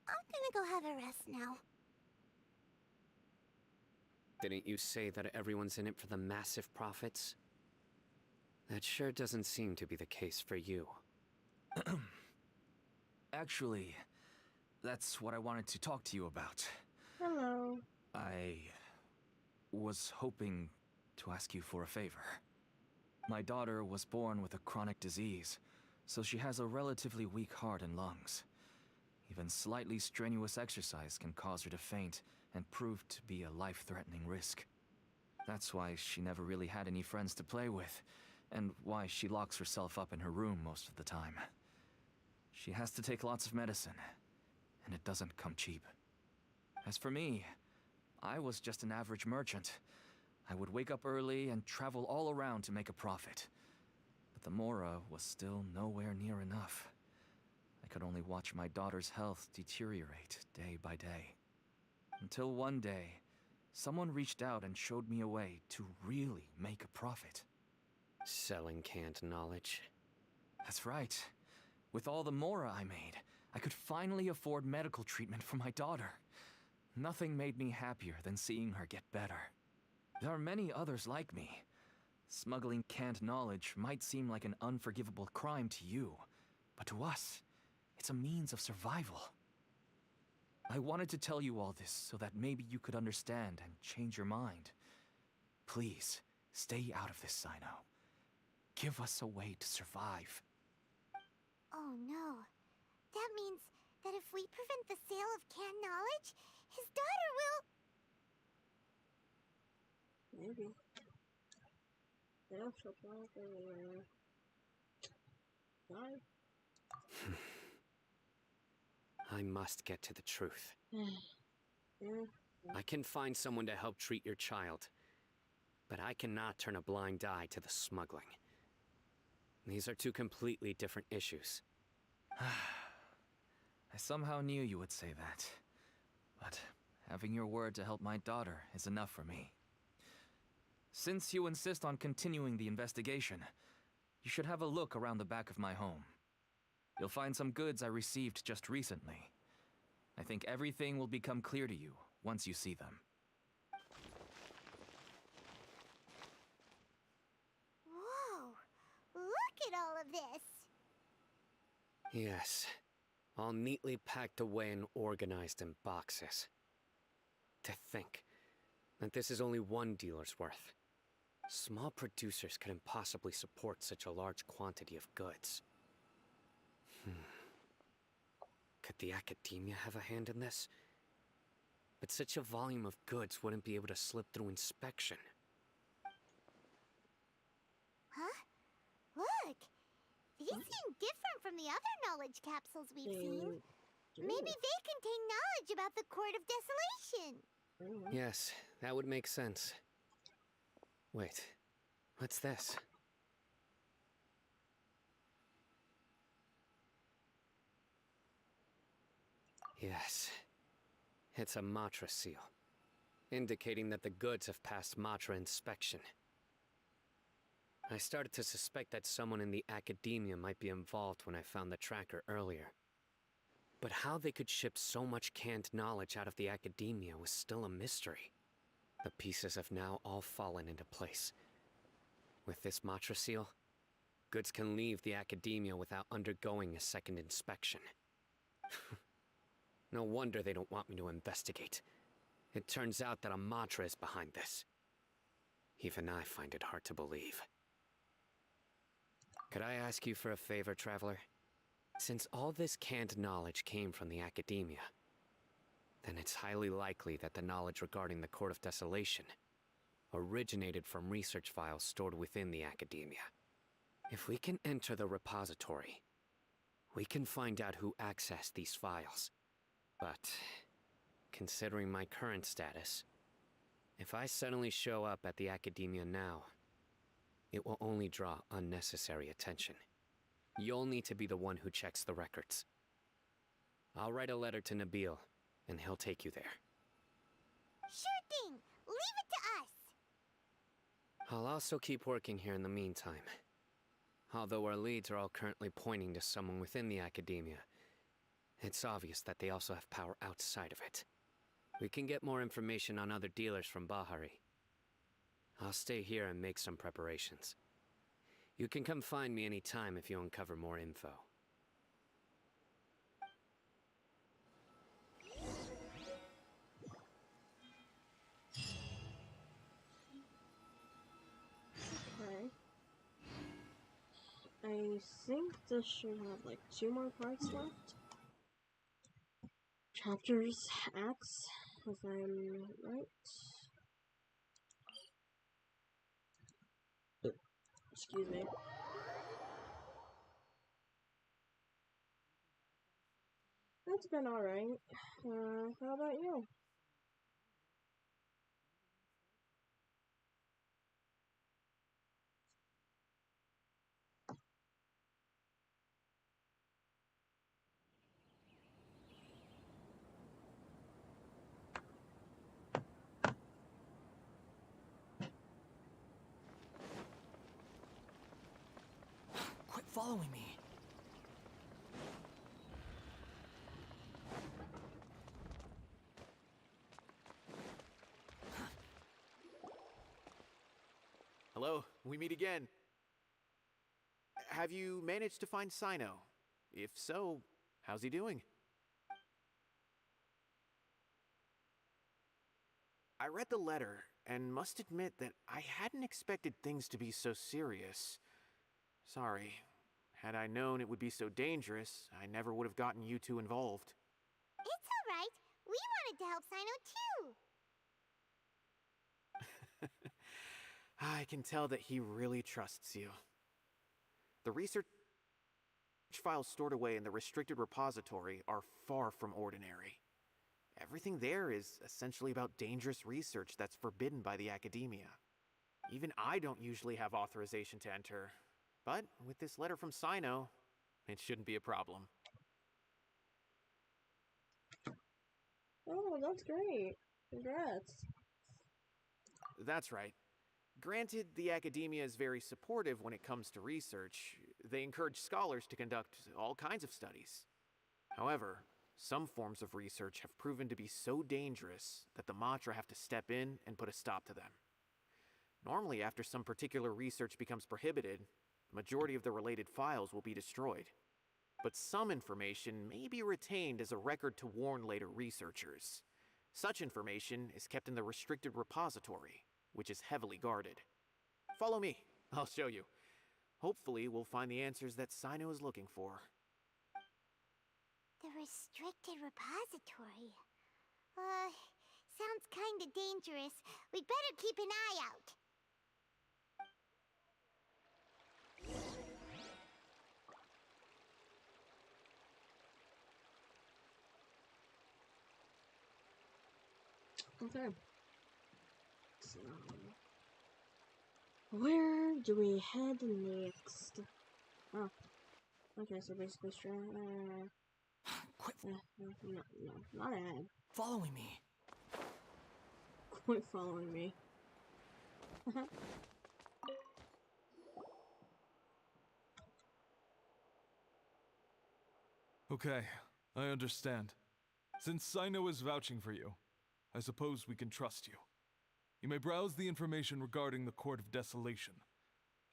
I'm gonna go have a rest now. Didn't you say that everyone's in it for the massive profits? That sure doesn't seem to be the case for you. Actually, that's what I wanted to talk to you about. Hello. I was hoping to ask you for a favor. My daughter was born with a chronic disease, so she has a relatively weak heart and lungs. Even slightly strenuous exercise can cause her to faint and prove to be a life-threatening risk. That's why she never really had any friends to play with, and why she locks herself up in her room most of the time. She has to take lots of medicine, and it doesn't come cheap. As for me, I was just an average merchant. I would wake up early and travel all around to make a profit. But the Mora was still nowhere near enough. I could only watch my daughter's health deteriorate day by day. Until one day, someone reached out and showed me a way to really make a profit. Selling canned knowledge. That's right. With all the Mora I made, I could finally afford medical treatment for my daughter. Nothing made me happier than seeing her get better. There are many others like me. Smuggling canned knowledge might seem like an unforgivable crime to you, but to us, it's a means of survival. I wanted to tell you all this so that maybe you could understand and change your mind. Please, stay out of this, Cyno. Give us a way to survive. Oh no. That means that if we prevent the sale of canned knowledge, his daughter will... Maybe. Yeah, she'll probably, die. I must get to the truth. Yeah. I can find someone to help treat your child, but I cannot turn a blind eye to the smuggling. These are two completely different issues. I somehow knew you would say that. But having your word to help my daughter is enough for me. Since you insist on continuing the investigation, you should have a look around the back of my home. You'll find some goods I received just recently. I think everything will become clear to you once you see them. Whoa! Look at all of this! Yes, all neatly packed away and organized in boxes. To think that this is only one dealer's worth. Small producers couldn't possibly support such a large quantity of goods. Could the Academia have a hand in this? But such a volume of goods wouldn't be able to slip through inspection. Huh? Look! These seem different from the other knowledge capsules we've seen. Maybe they contain knowledge about the Court of Desolation. Yes, that would make sense. Wait, what's this? Yes, it's a Matra seal, indicating that the goods have passed Matra inspection. I started to suspect that someone in the Academia might be involved when I found the tracker earlier. But how they could ship so much canned knowledge out of the Academia was still a mystery. The pieces have now all fallen into place. With this Matra seal, goods can leave the Academia without undergoing a second inspection. No wonder they don't want me to investigate. It turns out that a Matra is behind this. Even I find it hard to believe. Could I ask you for a favor, Traveler? Since all this canned knowledge came from the Academia, then it's highly likely that the knowledge regarding the Court of Desolation originated from research files stored within the Academia. If we can enter the repository, we can find out who accessed these files. But, considering my current status, if I suddenly show up at the Academia now, it will only draw unnecessary attention. You'll need to be the one who checks the records. I'll write a letter to Nabil, and he'll take you there. Sure thing! Leave it to us! I'll also keep working here in the meantime. Although our leads are all currently pointing to someone within the academia, it's obvious that they also have power outside of it. We can get more information on other dealers from Bahari. I'll stay here and make some preparations. You can come find me anytime if you uncover more info. Okay. I think this should have like 2 more parts left. Chapters, acts, if I'm right. Excuse me. It's been alright. How about you? Quit following me. Hello, we meet again. Have you managed to find Cyno? If so, how's he doing? I read the letter and must admit that I hadn't expected things to be so serious. Sorry. Had I known it would be so dangerous, I never would have gotten you two involved. It's alright. We wanted to help Cyno too. I can tell that he really trusts you. The research files stored away in the restricted repository are far from ordinary. Everything there is essentially about dangerous research that's forbidden by the academia. Even I don't usually have authorization to enter, but with this letter from Cyno, it shouldn't be a problem. Oh, that's great. Congrats. That's right. Granted, the academia is very supportive when it comes to research. They encourage scholars to conduct all kinds of studies. However, some forms of research have proven to be so dangerous that the Matra have to step in and put a stop to them. Normally, after some particular research becomes prohibited, the majority of the related files will be destroyed. But some information may be retained as a record to warn later researchers. Such information is kept in the restricted repository, which is heavily guarded. Follow me, I'll show you. Hopefully, we'll find the answers that Cyno is looking for. The restricted repository. Sounds kinda dangerous. We'd better keep an eye out. Okay. So, where do we head next? Oh. Okay, so basically straight. Quit. No, not ahead. Following me. Quit following me. Okay, I understand. Since Cyno is vouching for you, I suppose we can trust you. You may browse the information regarding the Court of Desolation.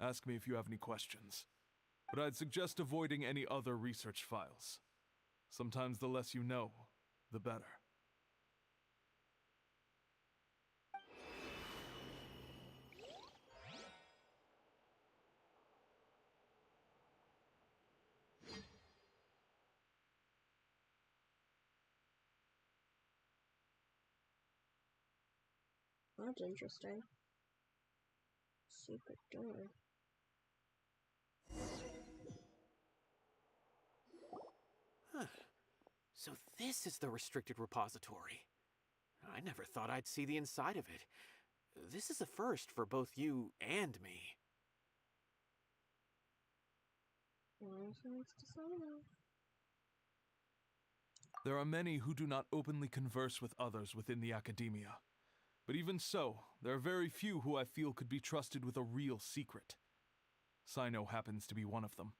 Ask me if you have any questions. But I'd suggest avoiding any other research files. Sometimes the less you know, the better. That's interesting. Secret door. Huh. So this is the restricted repository. I never thought I'd see the inside of it. This is a first for both you and me. There are many who do not openly converse with others within the academia. But even so, there are very few who I feel could be trusted with a real secret. Cyno happens to be one of them.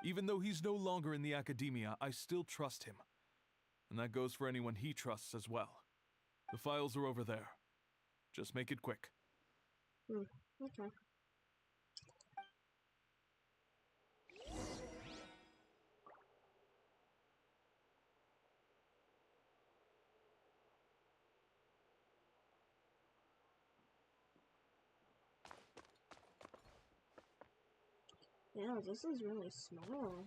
Even though he's no longer in the academia, I still trust him. And that goes for anyone he trusts as well. The files are over there. Just make it quick. Okay. Yeah, this is really small.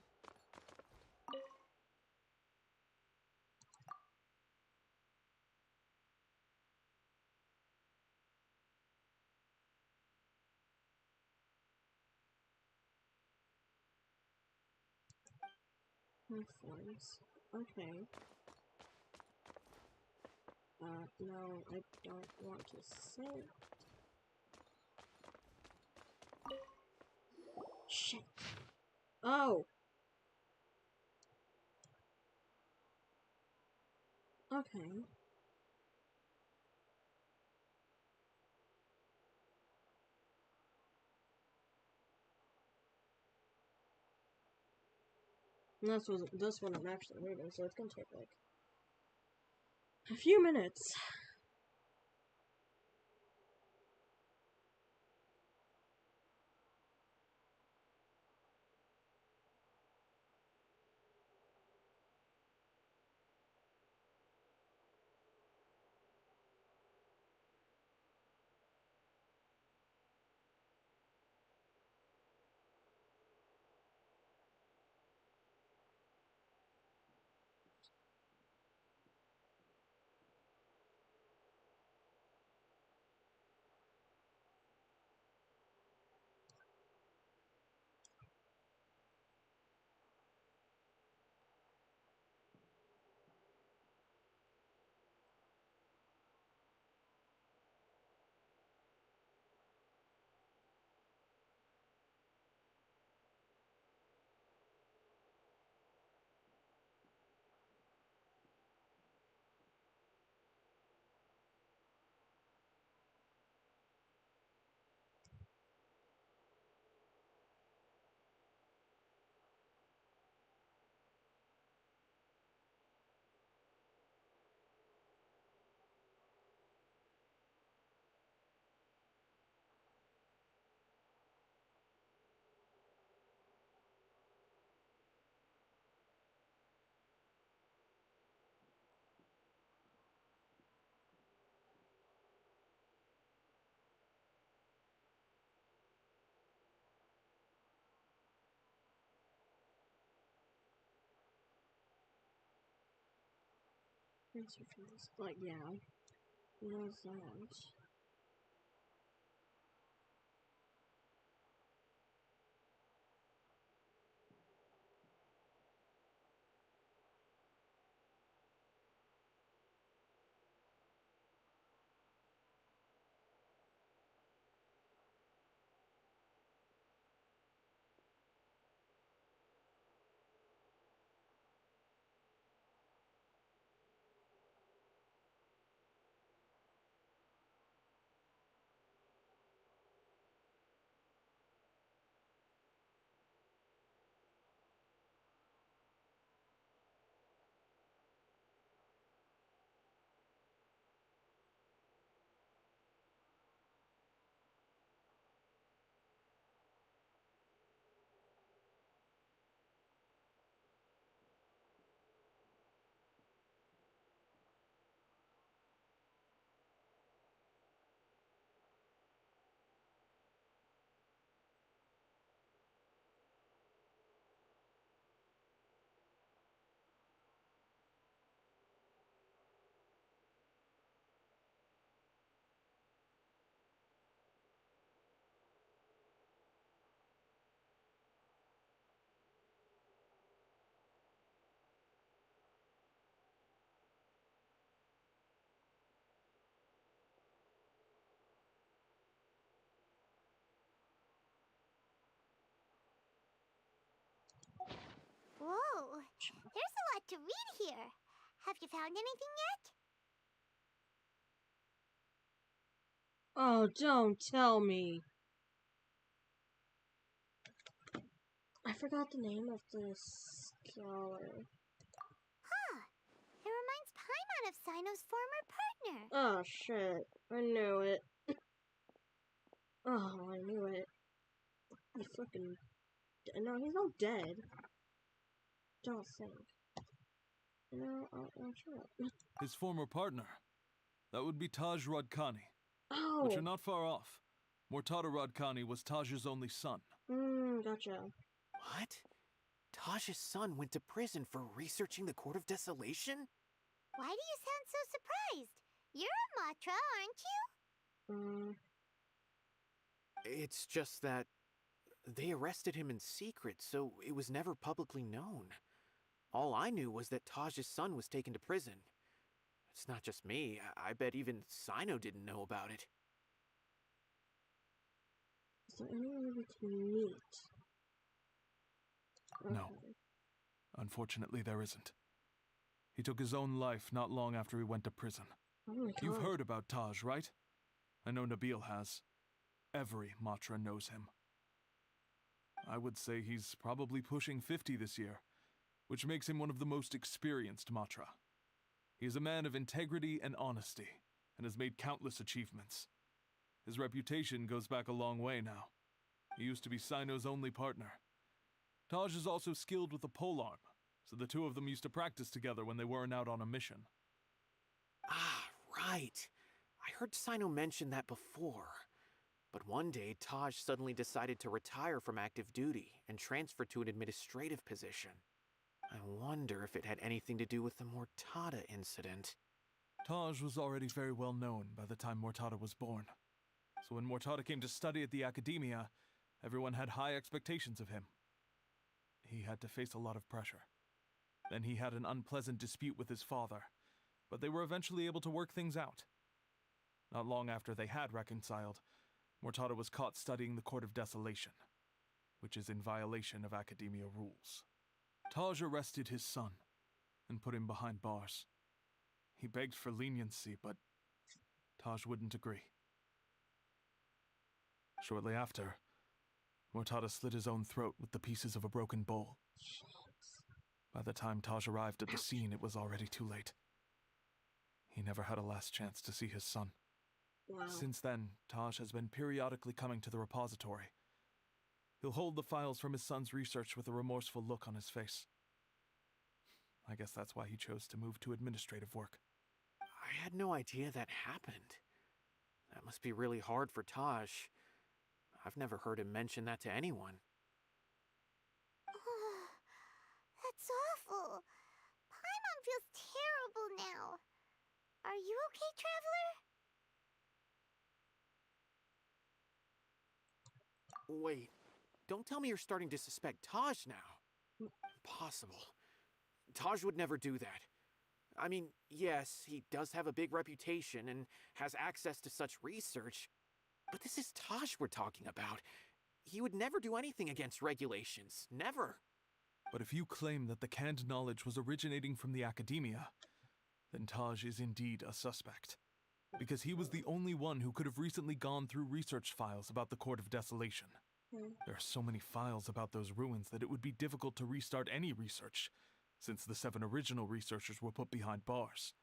Forms. Okay. No, I don't want to sit. Shit. Oh! Okay. And this one I'm actually reading, so it's gonna take like a few minutes. Like, yeah. There's that. Whoa, there's a lot to read here. Have you found anything yet? Oh, don't tell me. I forgot the name of this scholar. Huh. It reminds Paimon of Cyno's former partner. Oh shit. I knew it. Oh, I knew it. He's fucking... No, he's not dead. Don't think. No, I'll shut up. His former partner. That would be Taj Rodkani. Oh! But you're not far off. Mortada Rodkani was Taj's only son. Gotcha. What? Taj's son went to prison for researching the Court of Desolation? Why do you sound so surprised? You're a Matra, aren't you? It's just that they arrested him in secret, so it was never publicly known. All I knew was that Taj's son was taken to prison. It's not just me. I bet even Cyno didn't know about it. Is there anyone we can meet? Okay. No. Unfortunately, there isn't. He took his own life not long after he went to prison. Oh my god. You've heard about Taj, right? I know Nabil has. Every Matra knows him. I would say he's probably pushing 50 this year, which makes him one of the most experienced Matra. He is a man of integrity and honesty, and has made countless achievements. His reputation goes back a long way now. He used to be Cyno's only partner. Taj is also skilled with a polearm, so the two of them used to practice together when they weren't out on a mission. Ah, right. I heard Cyno mention that before. But one day, Taj suddenly decided to retire from active duty and transfer to an administrative position. I wonder if it had anything to do with the Mortada incident. Taj was already very well known by the time Mortada was born. So when Mortada came to study at the Academia, everyone had high expectations of him. He had to face a lot of pressure. Then he had an unpleasant dispute with his father, but they were eventually able to work things out. Not long after they had reconciled, Mortada was caught studying the Court of Desolation, which is in violation of Academia rules. Taj arrested his son and put him behind bars. He begged for leniency, but Taj wouldn't agree. Shortly after, Mortada slit his own throat with the pieces of a broken bowl. By the time Taj arrived at the scene, it was already too late. He never had a last chance to see his son. Wow. Since then, Taj has been periodically coming to the repository. He'll hold the files from his son's research with a remorseful look on his face. I guess that's why he chose to move to administrative work. I had no idea that happened. That must be really hard for Taj. I've never heard him mention that to anyone. That's awful. Paimon feels terrible now. Are you okay, Traveler? Wait, don't tell me you're starting to suspect Taj now. Impossible. Taj would never do that. I mean, yes, he does have a big reputation and has access to such research, but this is Taj we're talking about. He would never do anything against regulations. Never. But if you claim that the canned knowledge was originating from the Academia, then Taj is indeed a suspect. Because he was the only one who could have recently gone through research files about the Court of Desolation. There are so many files about those ruins that it would be difficult to restart any research, since the 7 original researchers were put behind bars.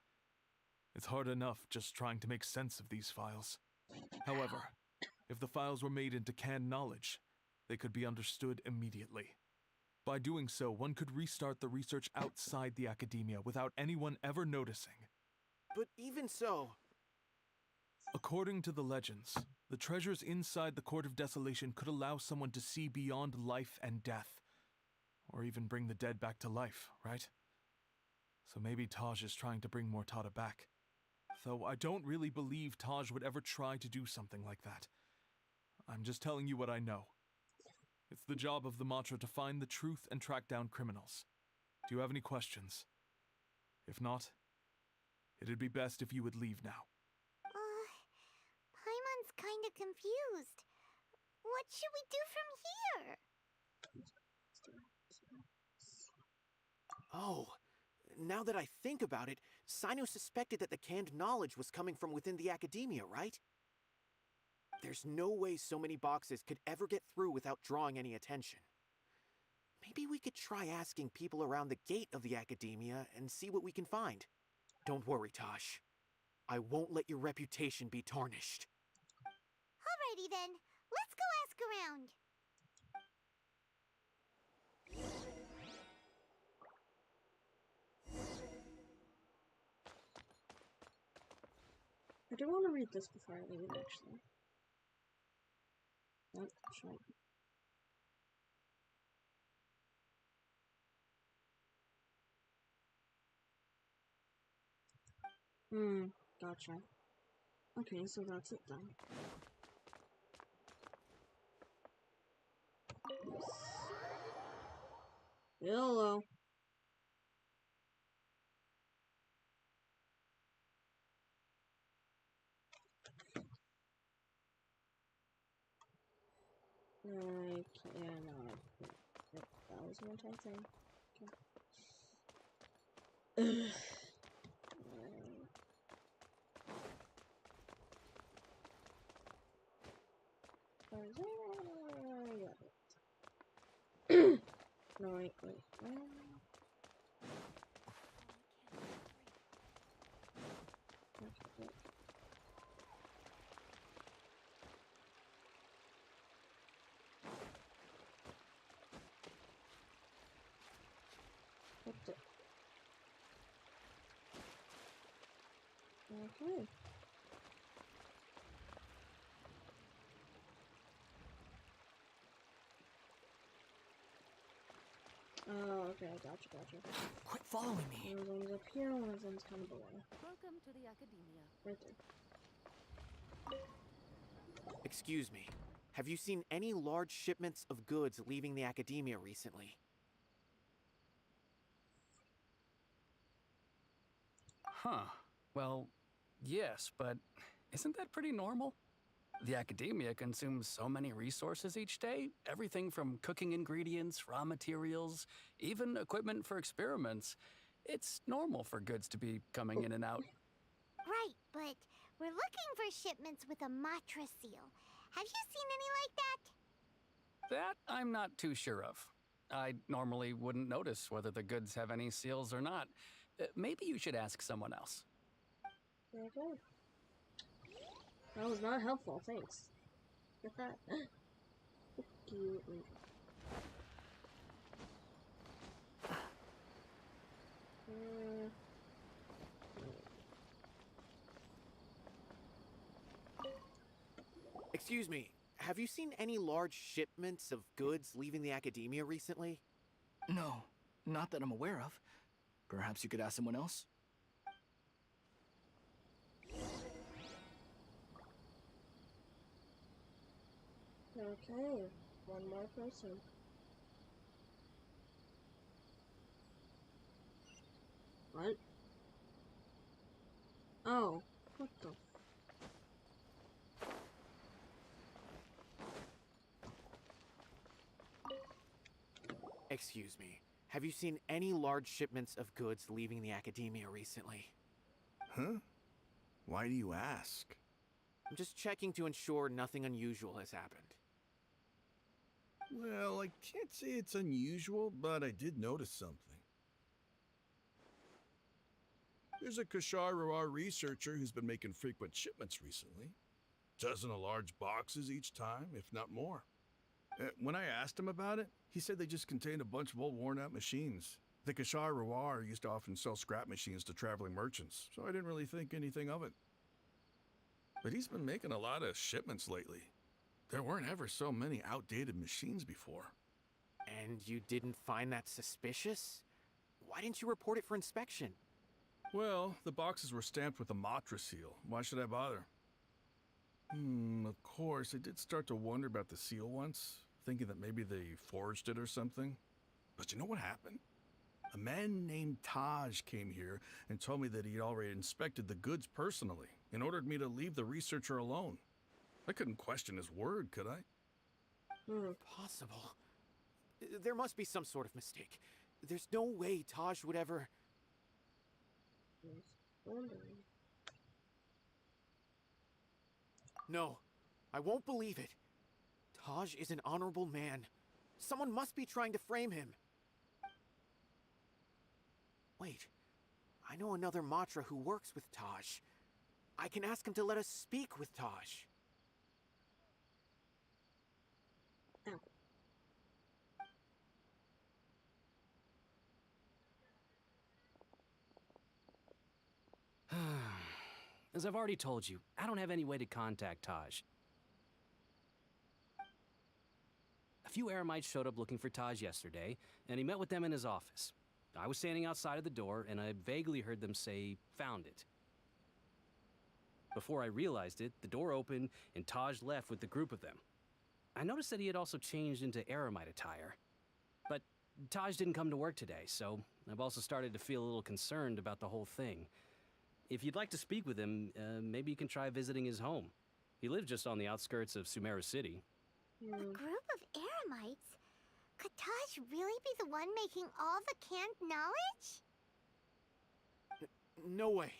It's hard enough just trying to make sense of these files. However, if the files were made into canned knowledge, they could be understood immediately. By doing so, one could restart the research outside the Academia without anyone ever noticing. But even so... According to the legends, the treasures inside the Court of Desolation could allow someone to see beyond life and death. Or even bring the dead back to life, right? So maybe Taj is trying to bring Mortada back. Though I don't really believe Taj would ever try to do something like that. I'm just telling you what I know. It's the job of the Matra to find the truth and track down criminals. Do you have any questions? If not, it'd be best if you would leave now. Paimon's kinda confused. What should we do from here? Oh, now that I think about it, Cyno suspected that the canned knowledge was coming from within the Academia, right? There's no way so many boxes could ever get through without drawing any attention. Maybe we could try asking people around the gate of the academia and see what we can find. Don't worry, Tosh. I won't let your reputation be tarnished. Alrighty then, let's go ask around. I do want to read this before I leave, actually. Nope, sure. Gotcha. Okay, so that's it then. Hello. Yeah, no. That was one time thing. Okay. No, wait. What the? Okay. Oh, okay, gotcha. Quit following me. One of them's up here, one of them's kind of below. Welcome to the Academia. Right there. Excuse me. Have you seen any large shipments of goods leaving the academia recently? Huh. Well, yes, but isn't that pretty normal? The academia consumes so many resources each day, everything from cooking ingredients, raw materials, even equipment for experiments. It's normal for goods to be coming in and out. Right, but we're looking for shipments with a Matra seal. Have you seen any like that? That I'm not too sure of. I normally wouldn't notice whether the goods have any seals or not. Maybe you should ask someone else. Okay. That was not helpful, thanks. Get that. Excuse me, have you seen any large shipments of goods leaving the academia recently? No, not that I'm aware of. Perhaps you could ask someone else? Okay, one more person. What? Oh, what the? Excuse me, have you seen any large shipments of goods leaving the academia recently? Huh? Why do you ask? I'm just checking to ensure nothing unusual has happened. Well, I can't say it's unusual, but I did notice something. There's a Kashar researcher who's been making frequent shipments recently. Dozen of large boxes each time, if not more. When I asked him about it, he said they just contained a bunch of old worn-out machines. The Kashar used to often sell scrap machines to traveling merchants, so I didn't really think anything of it. But he's been making a lot of shipments lately. There weren't ever so many outdated machines before. And you didn't find that suspicious? Why didn't you report it for inspection? Well, the boxes were stamped with a Matra seal. Why should I bother? Of course, I did start to wonder about the seal once, thinking that maybe they forged it or something. But you know what happened? A man named Taj came here and told me that he'd already inspected the goods personally and ordered me to leave the researcher alone. I couldn't question his word, could I? Impossible. There must be some sort of mistake. There's no way Taj would ever... No, I won't believe it. Taj is an honorable man. Someone must be trying to frame him. Wait, I know another Matra who works with Taj. I can ask him to let us speak with Taj. As I've already told you, I don't have any way to contact Taj. A few Eremites showed up looking for Taj yesterday, and he met with them in his office. I was standing outside of the door, and I vaguely heard them say, "Found it." Before I realized it, the door opened, and Taj left with the group of them. I noticed that he had also changed into Eremite attire. But Taj didn't come to work today, so I've also started to feel a little concerned about the whole thing. If you'd like to speak with him, maybe you can try visiting his home. He lives just on the outskirts of Sumeru City. A group of Eremites? Could Taj really be the one making all the canned knowledge? No way.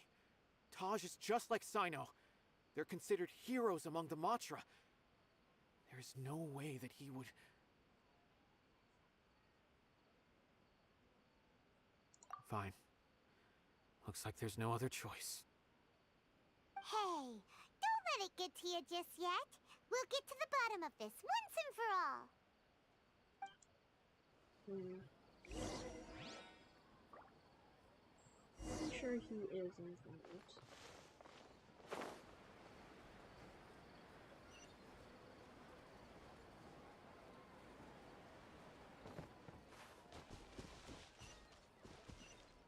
Taj is just like Cyno. They're considered heroes among the Matra. There's no way that he would... Fine. Looks like there's no other choice. Hey, don't let it get to you just yet. We'll get to the bottom of this once and for all. I'm sure he is involved.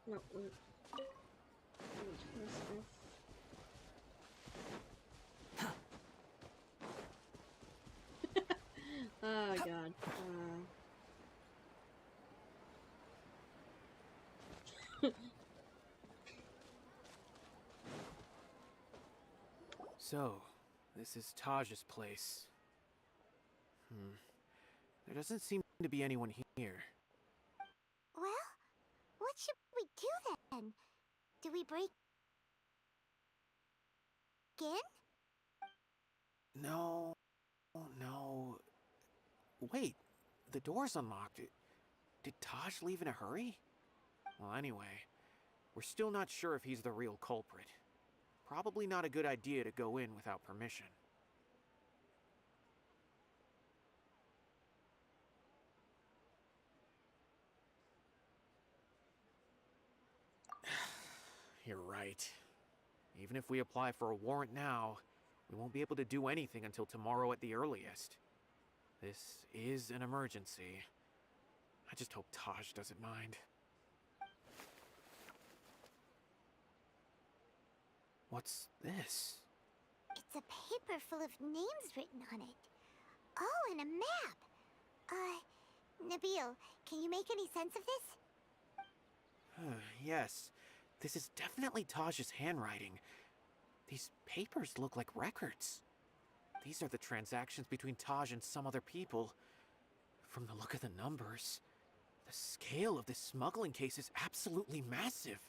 No, wait. Oh god. So, this is Taj's place. There doesn't seem to be anyone here. Well, what should we do then? Do we break in? No. Wait, the door's unlocked. Did Taj leave in a hurry? Well, anyway, we're still not sure if he's the real culprit. Probably not a good idea to go in without permission. You're right. Even if we apply for a warrant now, we won't be able to do anything until tomorrow at the earliest. This is an emergency. I just hope Taj doesn't mind. What's this? It's a paper full of names written on it. Oh, and a map. Nabil, can you make any sense of this? Yes, this is definitely Taj's handwriting. These papers look like records. These are the transactions between Taj and some other people. From the look of the numbers, the scale of this smuggling case is absolutely massive.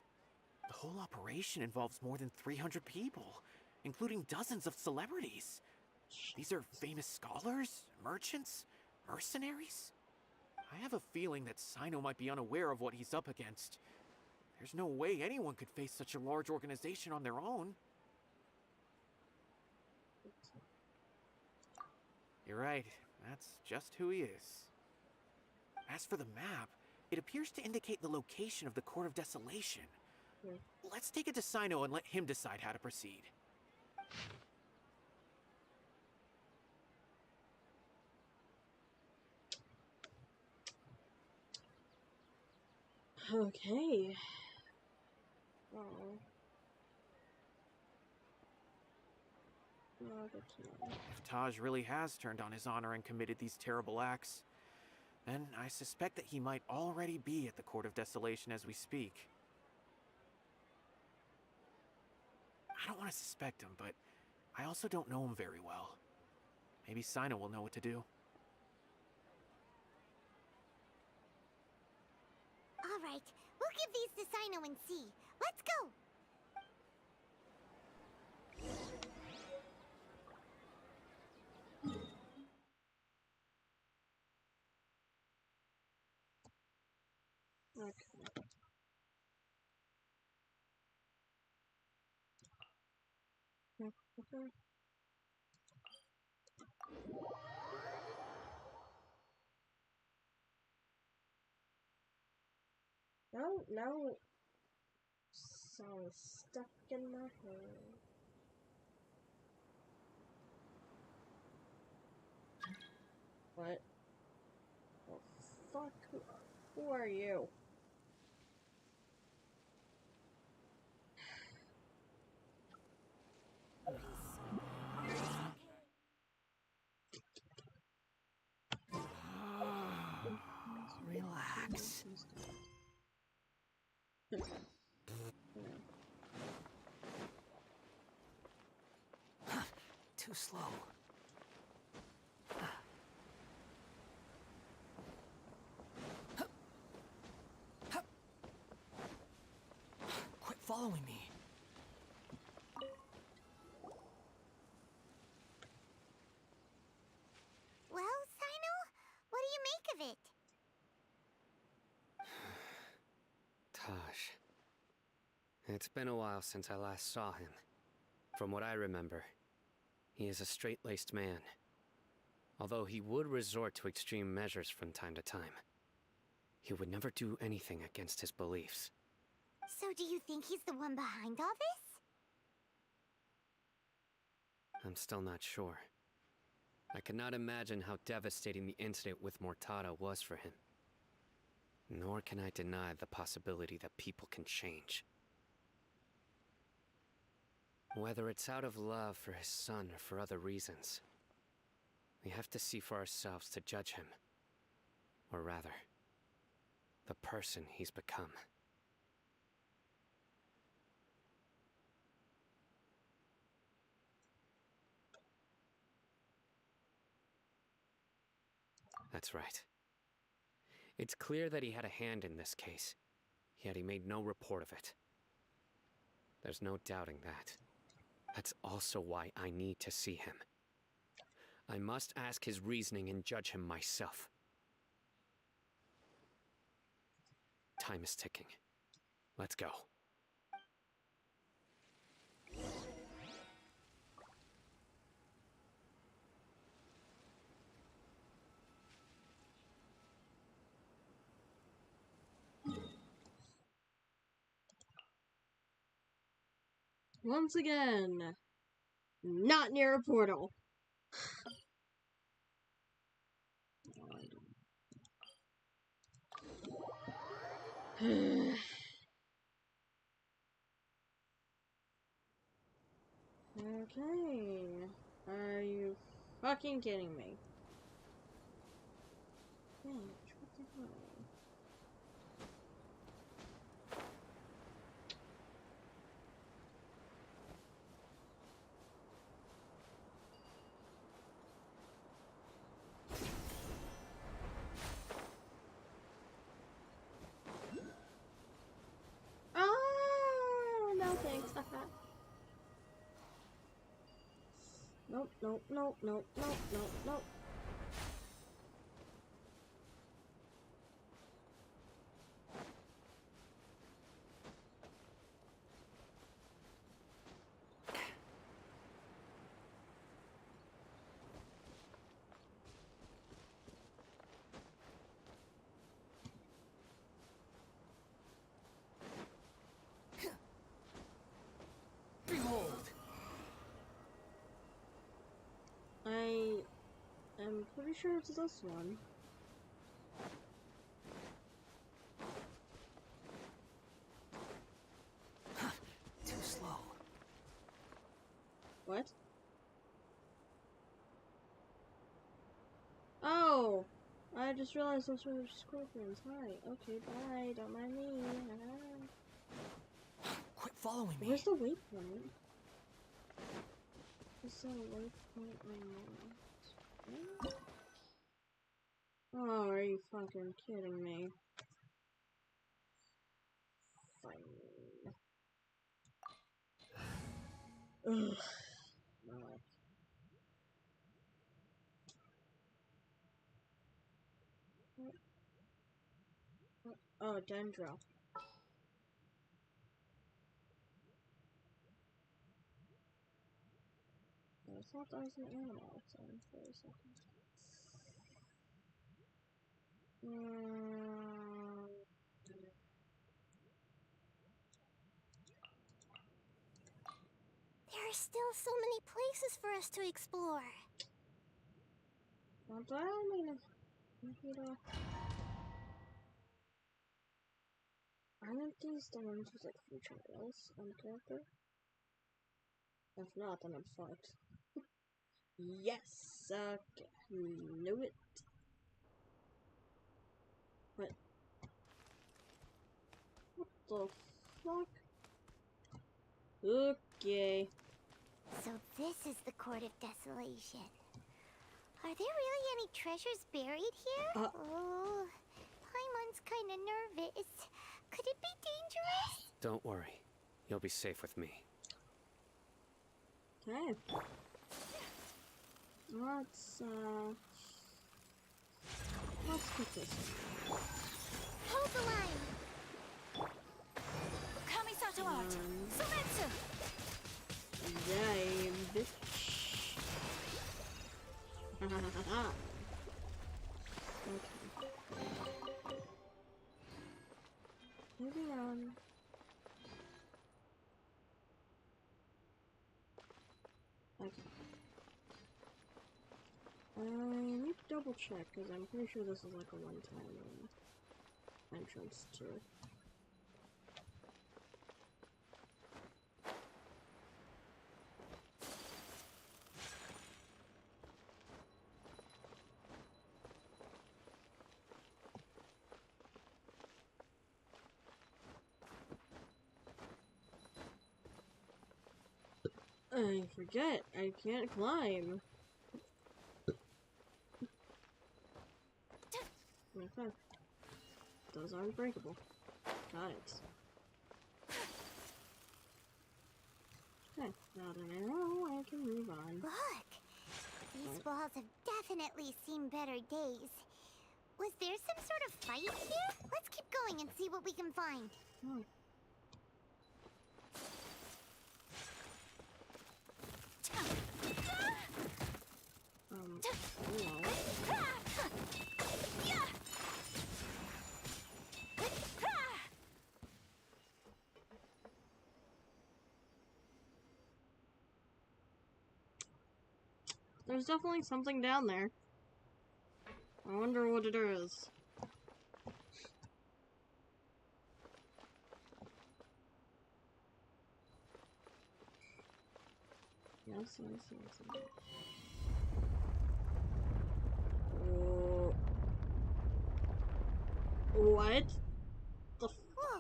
The whole operation involves more than 300 people, including dozens of celebrities. These are famous scholars, merchants, mercenaries. I have a feeling that Cyno might be unaware of what he's up against. There's no way anyone could face such a large organization on their own. You're right, that's just who he is. As for the map, it appears to indicate the location of the Court of Desolation. Let's take it to Cyno and let him decide how to proceed. Okay. Oh. Oh, good to know. If Taj really has turned on his honor and committed these terrible acts, then I suspect that he might already be at the Court of Desolation as we speak. I don't want to suspect him, but I also don't know him very well. Maybe Cyno will know what to do. All right, we'll give these to Cyno and see. Let's go! Okay, okay. No. Sounds stuck in my head. What? Oh, fuck. Who are you? Relax. Too slow. Quit following me. Well, Cyno, what do you make of it? Taj. It's been a while since I last saw him. From what I remember, he is a straight-laced man. Although he would resort to extreme measures from time to time, he would never do anything against his beliefs. So do you think he's the one behind all this? I'm still not sure. I cannot imagine how devastating the incident with Mortada was for him. Nor can I deny the possibility that people can change. Whether it's out of love for his son or for other reasons, we have to see for ourselves to judge him. Or rather, the person he's become. That's right. It's clear that he had a hand in this case, yet he made no report of it. There's no doubting that. That's also why I need to see him. I must ask his reasoning and judge him myself. Time is ticking. Let's go. Once again, not near a portal. Okay. Are you fucking kidding me? Bitch, what the hell? Oh, no thanks. Nope, nope, nope, nope, nope, nope, nope. Behold! I am pretty sure it's this one. Too slow. What? Oh! I just realized those were scorpions. Hi. Okay, bye. Don't mind me. Quit following me. Where's the waypoint? Where's the waypoint on that? Oh, are you fucking kidding me? Fine. Ugh. No. Oh, Dendro. I thought that was an animal sound for a second. There are still so many places for us to explore. Not that I mean, aren't these the ones with like future else on the character? If not, then I'm fucked. Yes! Okay. Knew it. What? What the fuck? Okay. So this is the Court of Desolation. Are there really any treasures buried here? Oh, Paimon's kinda nervous. Could it be dangerous? Don't worry. You'll be safe with me. Okay. Let's get this. Hold the line! Kamisato art! Sumetsu! Die, bitch. Okay. Moving on. Okay. I need to double check because I'm pretty sure this is like a one-time entrance to it. I forget, I can't climb. Okay. Those aren't breakable. Got it. Okay, now that I know, I can move on. Look! These walls have definitely seen better days. Was there some sort of fight here? Let's keep going and see what we can find. Oh. Hello. There's definitely something down there. I wonder what it is. Yes. Oh. What? The Whoa!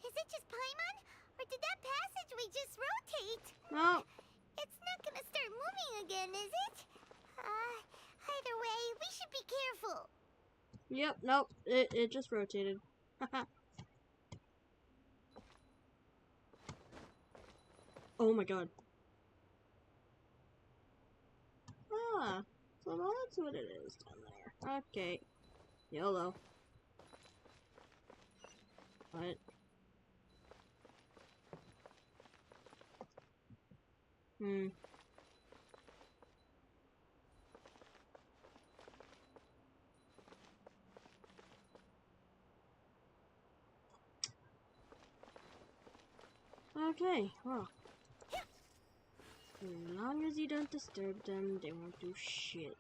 Is it just Paimon? Or did that passageway just rotate? No. It's not gonna start moving again, is it? Either way, we should be careful. Yep, nope. It just rotated. Oh my god. Ah, so that's what it is down there. Okay. YOLO. What? Okay, well. As long as you don't disturb them, they won't do shit.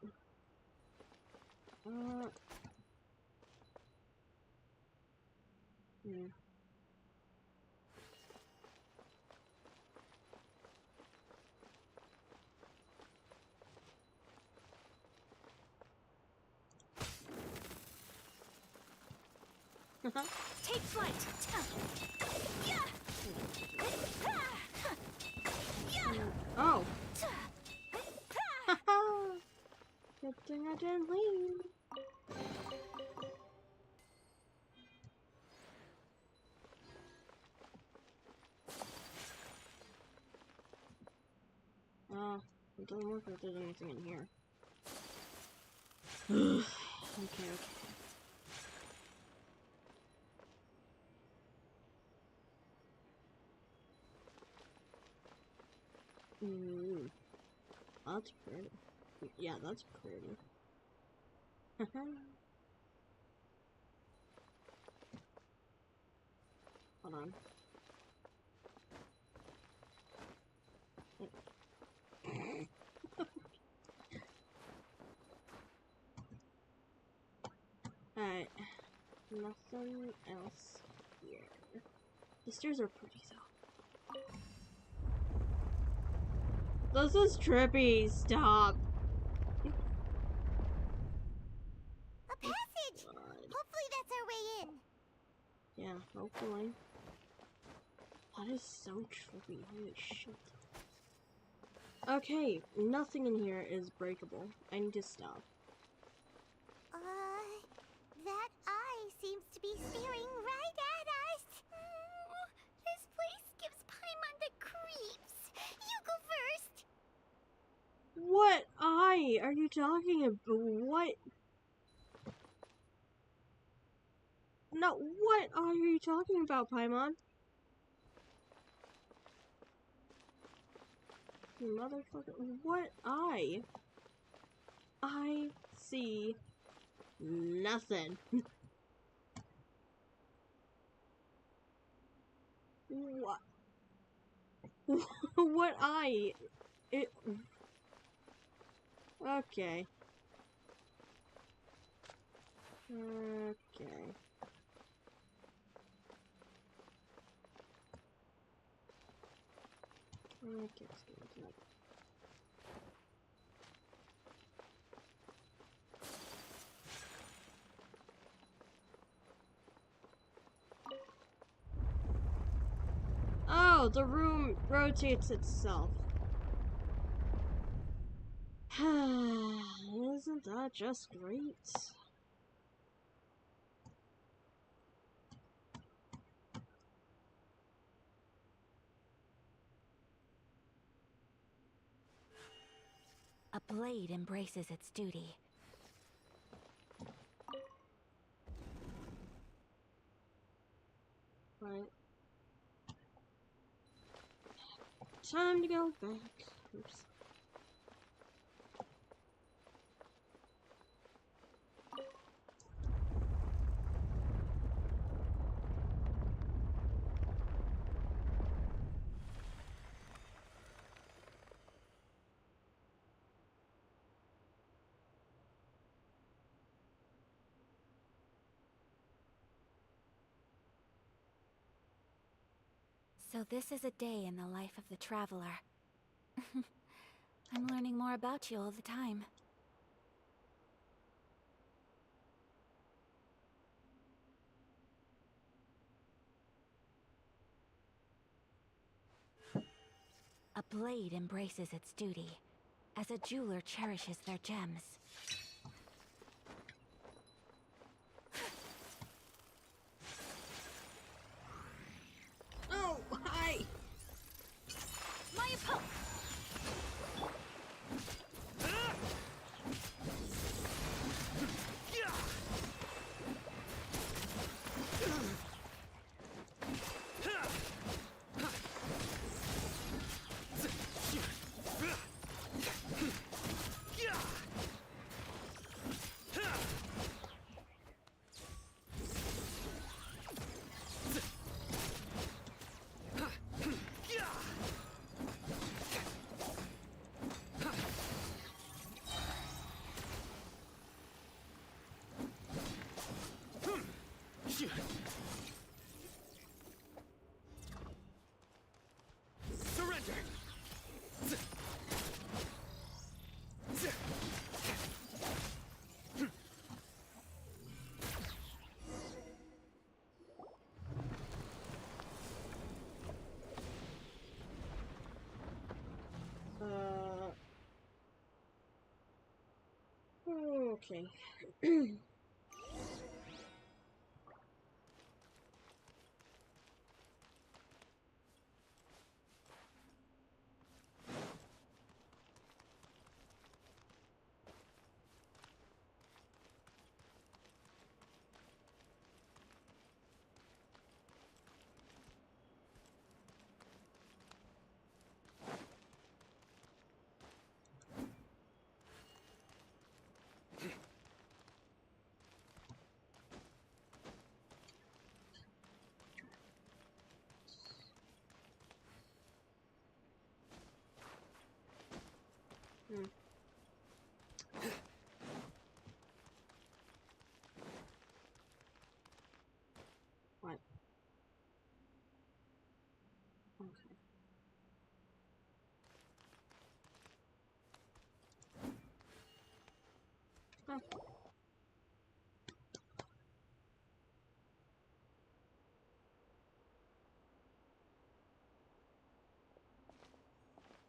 Take flight! Oh! Good thing I didn't leave. It doesn't look like there's anything in here. Okay. That's pretty. Yeah, that's pretty. Hold on. Alright. Nothing else here. The stairs are pretty though. This is trippy. Stop. A passage! Hopefully that's our way in. Yeah, hopefully. That is so trippy. Holy shit. Okay, nothing in here is breakable. I need to stop. That eye seems to be staring right at us. This place gives Paimon the creeps. You go first. What eye are you talking about? What? No, what eye are you talking about, Paimon? Motherfucker, what eye? I see nothing. What? What eye? It. Okay. Okay. Okay, let's go into that. Oh, the room rotates itself. Isn't that just great? A blade embraces its duty. Right. Time to go back. Oops. So this is a day in the life of the traveler. I'm learning more about you all the time. A blade embraces its duty, as a jeweler cherishes their gems. Oh, hi! My opponent! Surrender! Okay.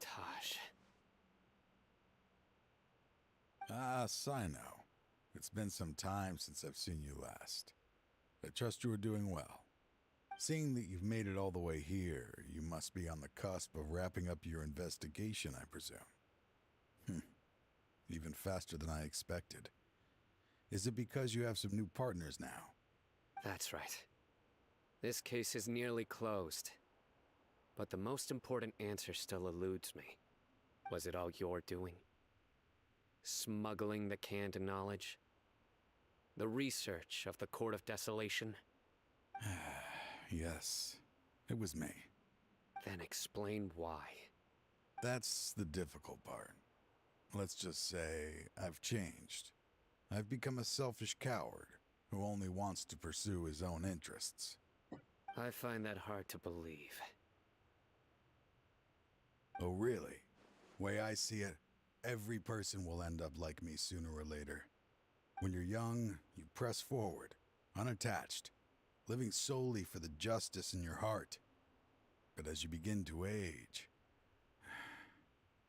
Taj. Ah, Cyno. It's been some time since I've seen you last. I trust you are doing well. Seeing that you've made it all the way here, you must be on the cusp of wrapping up your investigation, I presume. Even faster than I expected. Is it because you have some new partners now? That's right. This case is nearly closed. But the most important answer still eludes me. Was it all your doing? Smuggling the canned knowledge? The research of the Court of Desolation? Yes, it was me. Then explain why. That's the difficult part. Let's just say I've changed. I've become a selfish coward who only wants to pursue his own interests. I find that hard to believe. Oh, really? Way I see it, every person will end up like me sooner or later. When you're young, you press forward, unattached, living solely for the justice in your heart. But as you begin to age,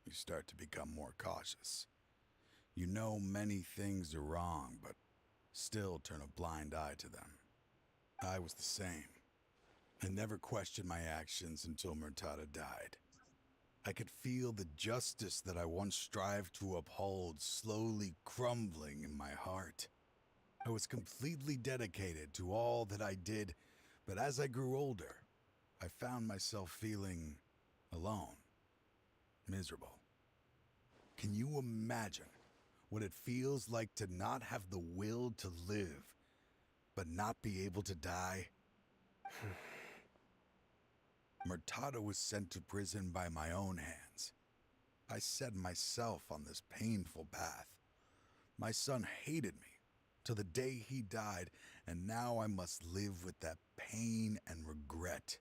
you start to become more cautious. You know many things are wrong, but still turn a blind eye to them. I was the same. I never questioned my actions until Murtada died. I could feel the justice that I once strived to uphold slowly crumbling in my heart. I was completely dedicated to all that I did, but as I grew older, I found myself feeling alone, miserable. Can you imagine what it feels like to not have the will to live, but not be able to die? Murtada was sent to prison by my own hands. I set myself on this painful path. My son hated me till the day he died, and now I must live with that pain and regret.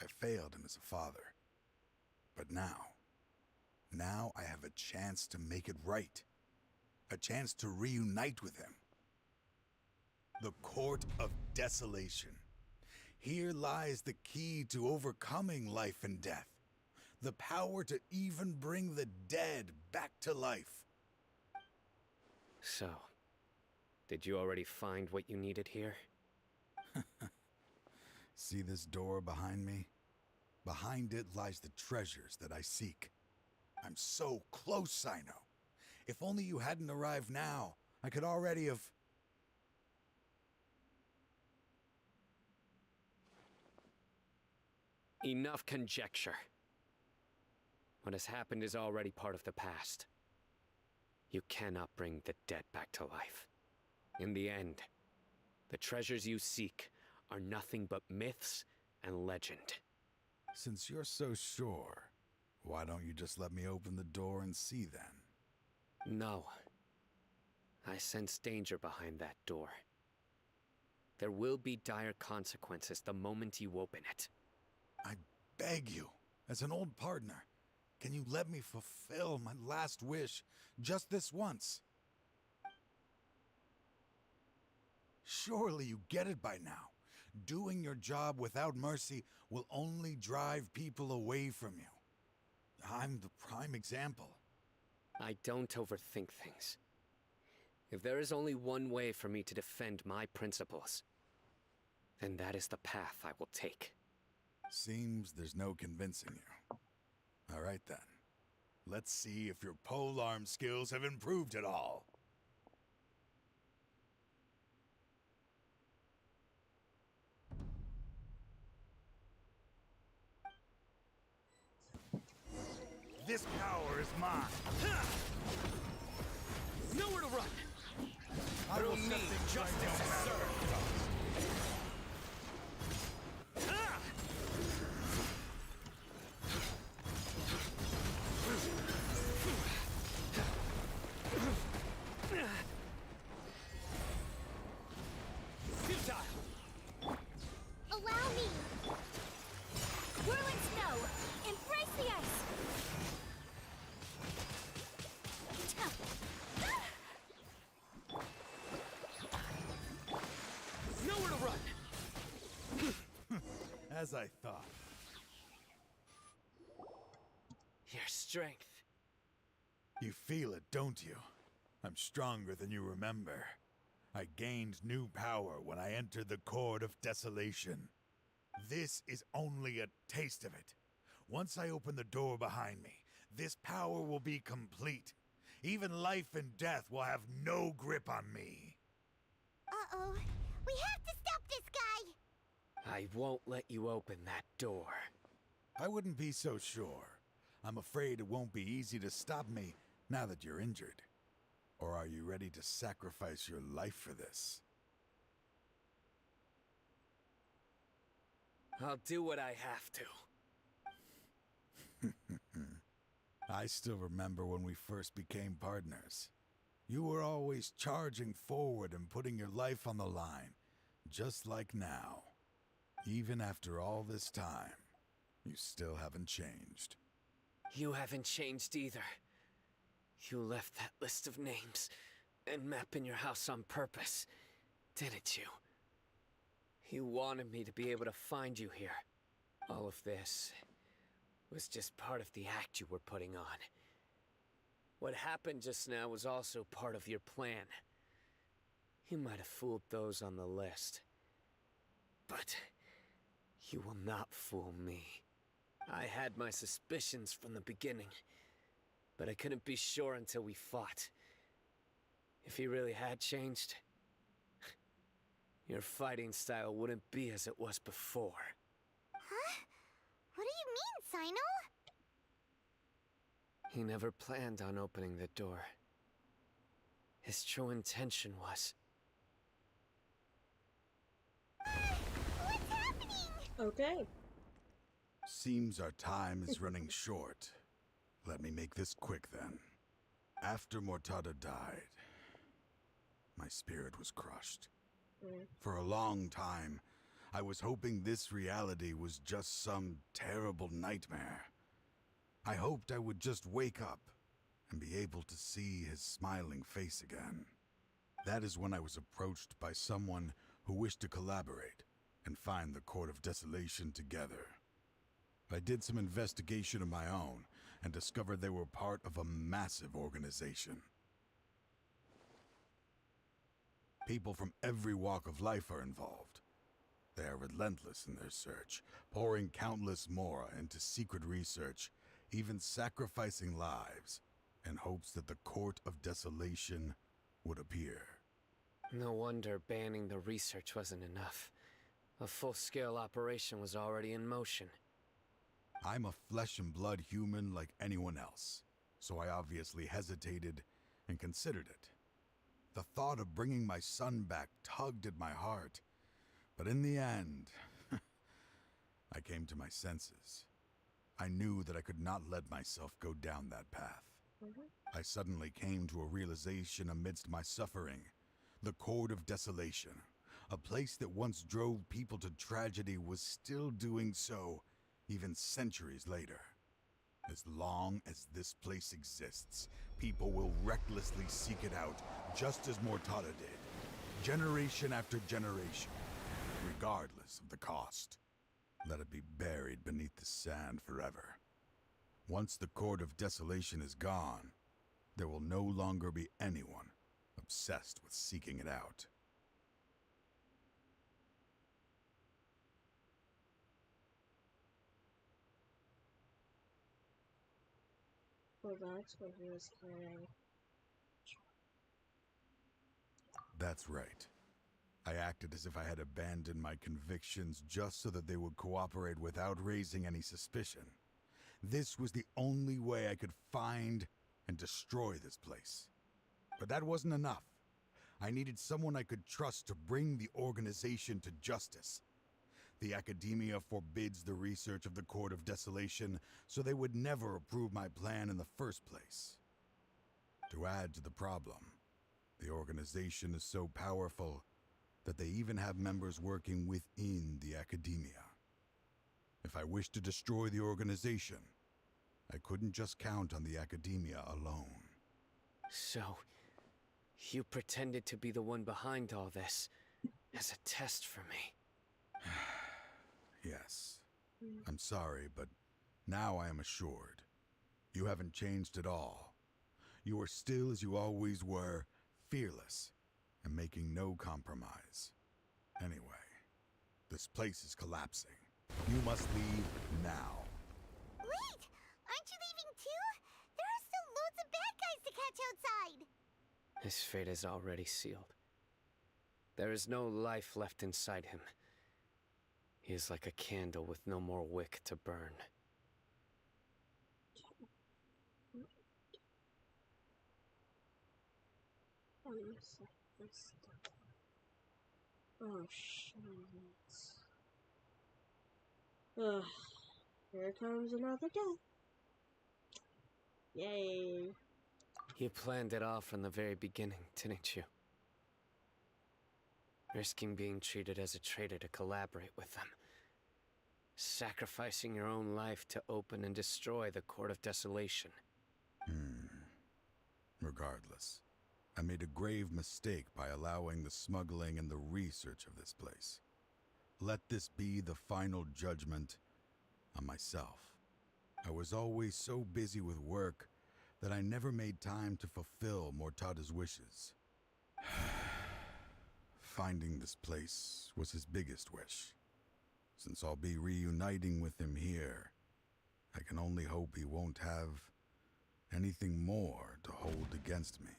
I failed him as a father. But now I have a chance to make it right. A chance to reunite with him. The Court of Desolation. Here lies the key to overcoming life and death. The power to even bring the dead back to life. So, did you already find what you needed here? See this door behind me? Behind it lies the treasures that I seek. I'm so close, Cyno. If only you hadn't arrived now, I could already have... Enough conjecture. What has happened is already part of the past. You cannot bring the dead back to life. In the end, the treasures you seek are nothing but myths and legend. Since you're so sure, why don't you just let me open the door and see then? No. I sense danger behind that door. There will be dire consequences the moment you open it. I beg you, as an old partner, can you let me fulfill my last wish just this once? Surely you get it by now. Doing your job without mercy will only drive people away from you. I'm the prime example. I don't overthink things. If there is only one way for me to defend my principles, then that is the path I will take. Seems there's no convincing you. All right then. Let's see if your polearm skills have improved at all. This power is mine. Nowhere to run. I don't need justice served. Allow me! Whirling snow! Embrace the ice! As I thought. Your strength. You feel it, don't you? I'm stronger than you remember. I gained new power when I entered the Court of Desolation. This is only a taste of it. Once I open the door behind me, this power will be complete. Even life and death will have no grip on me. Uh-oh. We have to stop this guy! I won't let you open that door. I wouldn't be so sure. I'm afraid it won't be easy to stop me now that you're injured. Or are you ready to sacrifice your life for this? I'll do what I have to. I still remember when we first became partners. You were always charging forward and putting your life on the line, just like now. Even after all this time, you still haven't changed. You haven't changed either. You left that list of names and map in your house on purpose, didn't you? You wanted me to be able to find you here. All of this was just part of the act you were putting on. What happened just now was also part of your plan. You might have fooled those on the list, but you will not fool me. I had my suspicions from the beginning, but I couldn't be sure until we fought. If he really had changed, your fighting style wouldn't be as it was before. Huh? What do you mean, Cyno? He never planned on opening the door. His true intention was... What's happening? Okay. Seems our time is running short. Let me make this quick then. After Mortada died, my spirit was crushed. For a long time, I was hoping this reality was just some terrible nightmare. I hoped I would just wake up and be able to see his smiling face again. That is when I was approached by someone who wished to collaborate and find the Court of Desolation together. I did some investigation of my own and discovered they were part of a massive organization. People from every walk of life are involved. They are relentless in their search, pouring countless mora into secret research, even sacrificing lives in hopes that the Court of Desolation would appear. No wonder banning the research wasn't enough. A full-scale operation was already in motion. I'm a flesh and blood human like anyone else, so I obviously hesitated and considered it. The thought of bringing my son back tugged at my heart, but in the end, I came to my senses. I knew that I could not let myself go down that path. I suddenly came to a realization amidst my suffering. The Court of Desolation, a place that once drove people to tragedy, was still doing so even centuries later. As long as this place exists, people will recklessly seek it out, just as Mortada did, generation after generation, regardless of the cost. Let it be buried beneath the sand forever. Once the Court of Desolation is gone, there will no longer be anyone obsessed with seeking it out. Well, that's what he was carrying. That's right. I acted as if I had abandoned my convictions just so that they would cooperate without raising any suspicion. This was the only way I could find and destroy this place. But that wasn't enough. I needed someone I could trust to bring the organization to justice. The Academia forbids the research of the Court of Desolation, so they would never approve my plan in the first place. To add to the problem, the organization is so powerful that they even have members working within the Academia. If I wished to destroy the organization, I couldn't just count on the Academia alone. So, you pretended to be the one behind all this, as a test for me. Yes. I'm sorry, but now I am assured. You haven't changed at all. You are still as you always were, fearless, and making no compromise. Anyway, this place is collapsing. You must leave now. Wait! Aren't you leaving too? There are still loads of bad guys to catch outside! His fate is already sealed. There is no life left inside him. He is like a candle with no more wick to burn. Oh shit. Ugh. Here comes another death. Yay. You planned it all from the very beginning, didn't you? Risking being treated as a traitor to collaborate with them. Sacrificing your own life to open and destroy the Court of Desolation. Regardless, I made a grave mistake by allowing the smuggling and the research of this place. Let this be the final judgment on myself. I was always so busy with work that I never made time to fulfill Mortada's wishes. Finding this place was his biggest wish. Since I'll be reuniting with him here, I can only hope he won't have anything more to hold against me.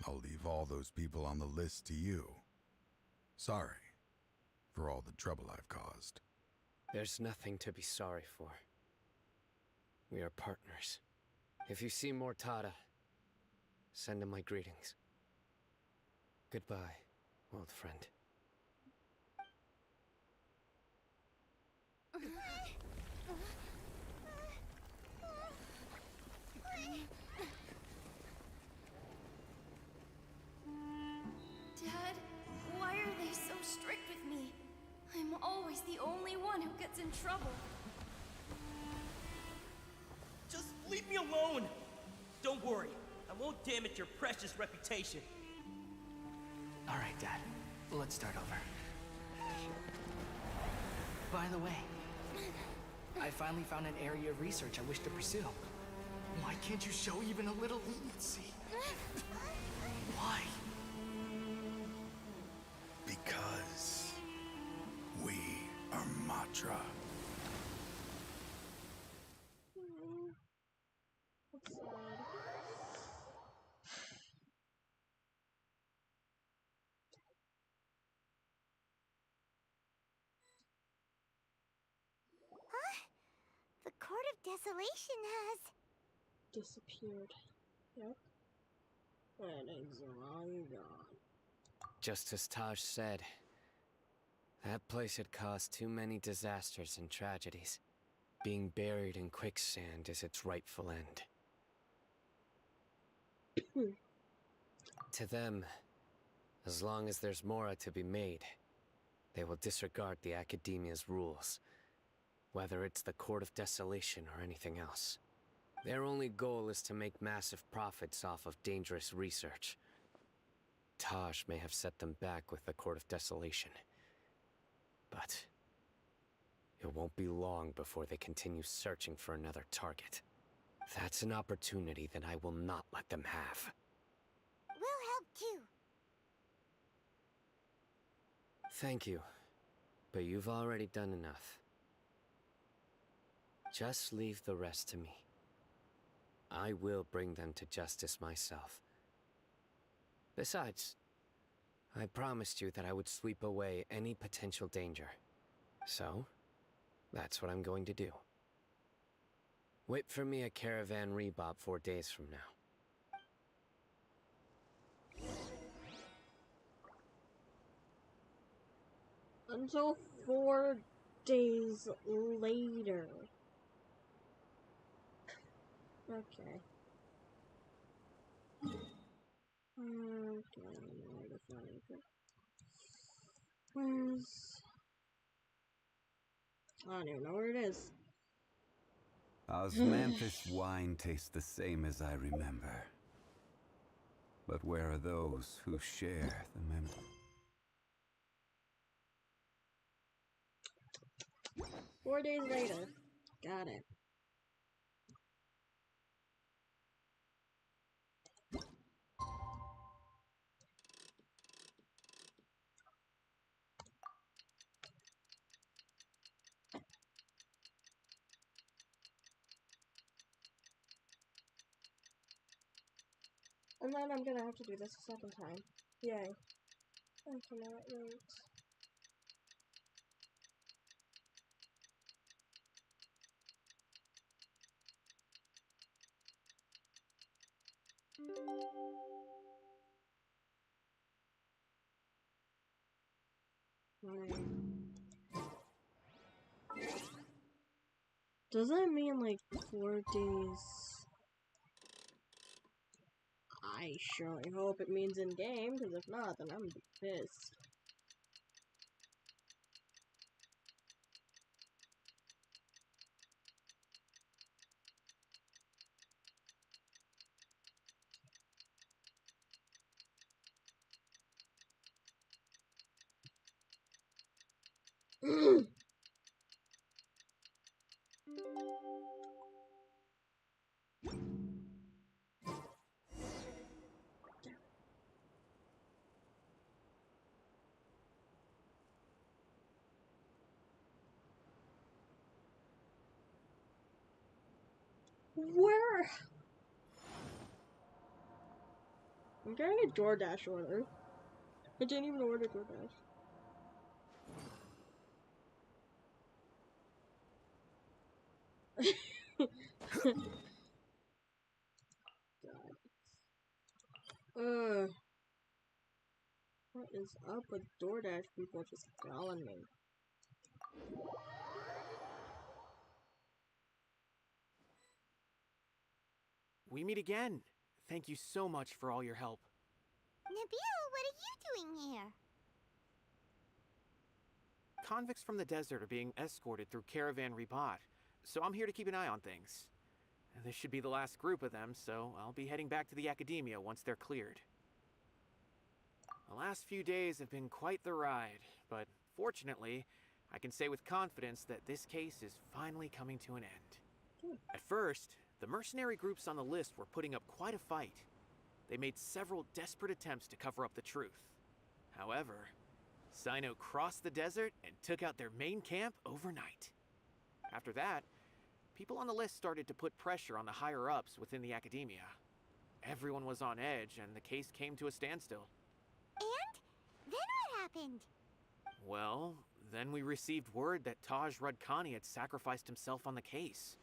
I'll leave all those people on the list to you. Sorry for all the trouble I've caused. There's nothing to be sorry for. We are partners. If you see Mortada, send him my greetings. Goodbye, old friend. Dad, why are they so strict with me? I'm always the only one who gets in trouble. Just leave me alone! Don't worry, I won't damage your precious reputation. All right, Dad. Let's start over. By the way, I finally found an area of research I wish to pursue. Why can't you show even a little leniency? Why? Because we are Matra. That's sad. The Court of Desolation has... disappeared. Yep. And it's long gone. Just as Taj said, that place had caused too many disasters and tragedies. Being buried in quicksand is its rightful end. To them, as long as there's Mora to be made, they will disregard the Academia's rules, whether it's the Court of Desolation or anything else. Their only goal is to make massive profits off of dangerous research. Taj may have set them back with the Court of Desolation, but it won't be long before they continue searching for another target. That's an opportunity that I will not let them have. We'll help too. Thank you, but you've already done enough. Just leave the rest to me. I will bring them to justice myself. Besides, I promised you that I would sweep away any potential danger. So, that's what I'm going to do. Wait for me at Caravan Rebop 4 days from now. Until 4 days later. Okay. Where's... I don't even know where it is. Osmanthus wine tastes the same as I remember. But where are those who share the memory? 4 days later. Got it. And then I'm gonna have to do this a second time. Yay. I cannot wait. Does that mean like 4 days? I surely hope it means in game, because if not, then I'm gonna be pissed. Where? I'm getting a DoorDash order. I didn't even order DoorDash. God. What is up with DoorDash people just calling me? We meet again. Thank you so much for all your help. Nabil, what are you doing here? Convicts from the desert are being escorted through Caravan Ribat, so I'm here to keep an eye on things. This should be the last group of them, so I'll be heading back to the Academia once they're cleared. The last few days have been quite the ride, but fortunately, I can say with confidence that this case is finally coming to an end. At first, the mercenary groups on the list were putting up quite a fight. They made several desperate attempts to cover up the truth. However, Cyno crossed the desert and took out their main camp overnight. After that, people on the list started to put pressure on the higher-ups within the Academia. Everyone was on edge, and the case came to a standstill. And? Then what happened? Well, then we received word that Taj Rudkani had sacrificed himself on the case.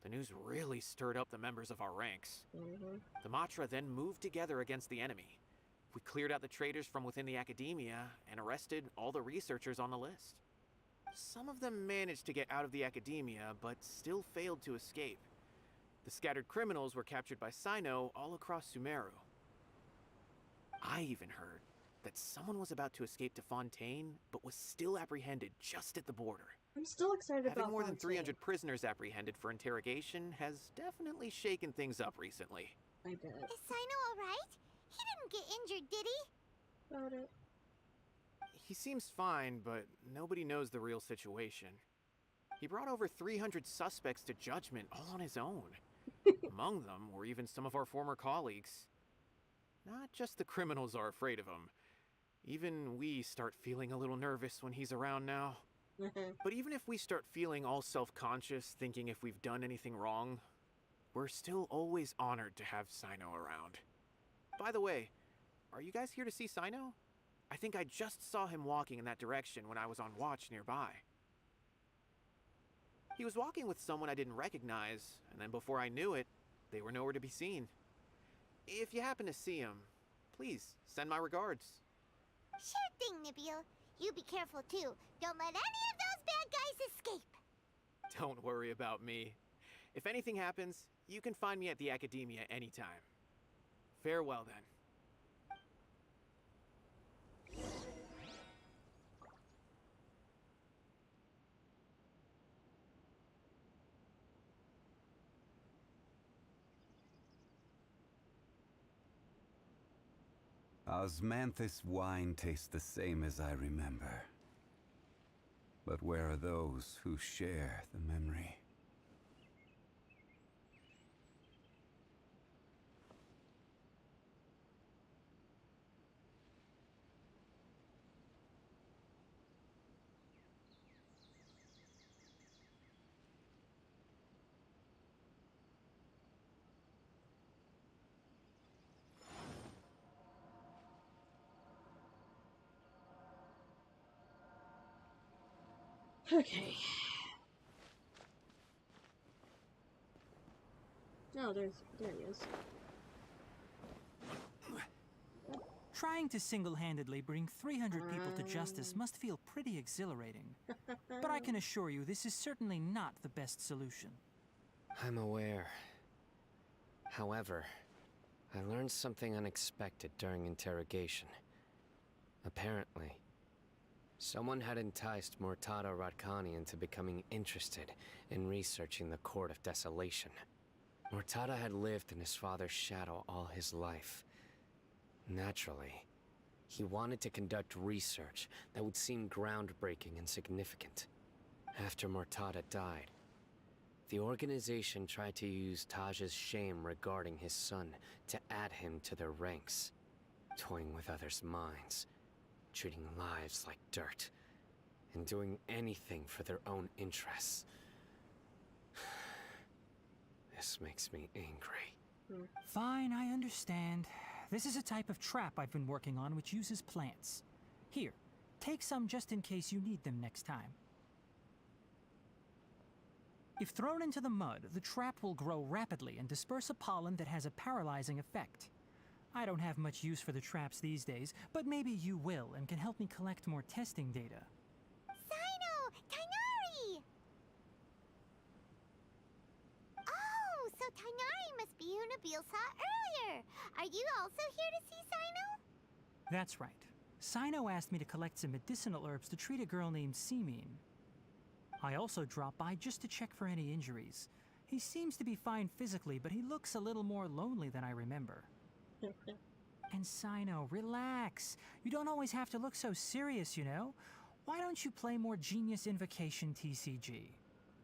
The news really stirred up the members of our ranks. The Matra then moved together against the enemy. We cleared out the traitors from within the Academia and arrested all the researchers on the list. Some of them managed to get out of the Academia, but still failed to escape. The scattered criminals were captured by Cyno all across Sumeru. I even heard that someone was about to escape to Fontaine, but was still apprehended just at the border. I'm still excited about Having more than Fontaine. 300 prisoners apprehended for interrogation has definitely shaken things up recently. I bet. Is Cyno alright? He didn't get injured, did he? About it. He seems fine, but nobody knows the real situation. He brought over 300 suspects to judgment all on his own. Among them were even some of our former colleagues. Not just the criminals are afraid of him. Even we start feeling a little nervous when he's around now. But even if we start feeling all self-conscious, thinking if we've done anything wrong, we're still always honored to have Cyno around. By the way, are you guys here to see Cyno? I think I just saw him walking in that direction when I was on watch nearby. He was walking with someone I didn't recognize, and then before I knew it, they were nowhere to be seen. If you happen to see him, please send my regards. Sure thing, Nabil. You be careful too. Don't let any of those bad guys escape. Don't worry about me. If anything happens, you can find me at the Academia anytime. Farewell then. Osmanthus wine tastes the same as I remember. But where are those who share the memory? Okay. Oh, there he is. Trying to single-handedly bring 300 people to justice must feel pretty exhilarating. But I can assure you this is certainly not the best solution. I'm aware. However, I learned something unexpected during interrogation. Apparently, someone had enticed Mortada Radkani into becoming interested in researching the Court of Desolation. Mortada had lived in his father's shadow all his life. Naturally, he wanted to conduct research that would seem groundbreaking and significant. After Mortada died, the organization tried to use Taj's shame regarding his son to add him to their ranks, toying with others' minds, treating lives like dirt, and doing anything for their own interests. This makes me angry. Fine, I understand. This is a type of trap I've been working on which uses plants. Here, take some just in case you need them next time. If thrown into the mud, the trap will grow rapidly and disperse a pollen that has a paralyzing effect. I don't have much use for the traps these days, but maybe you will and can help me collect more testing data. Cyno! Tighnari! Oh, so Tighnari must be who Nabil saw earlier. Are you also here to see Cyno? That's right. Cyno asked me to collect some medicinal herbs to treat a girl named Semin. I also dropped by just to check for any injuries. He seems to be fine physically, but he looks a little more lonely than I remember. And Cyno, relax. You don't always have to look so serious, you know? Why don't you play more Genius Invocation TCG?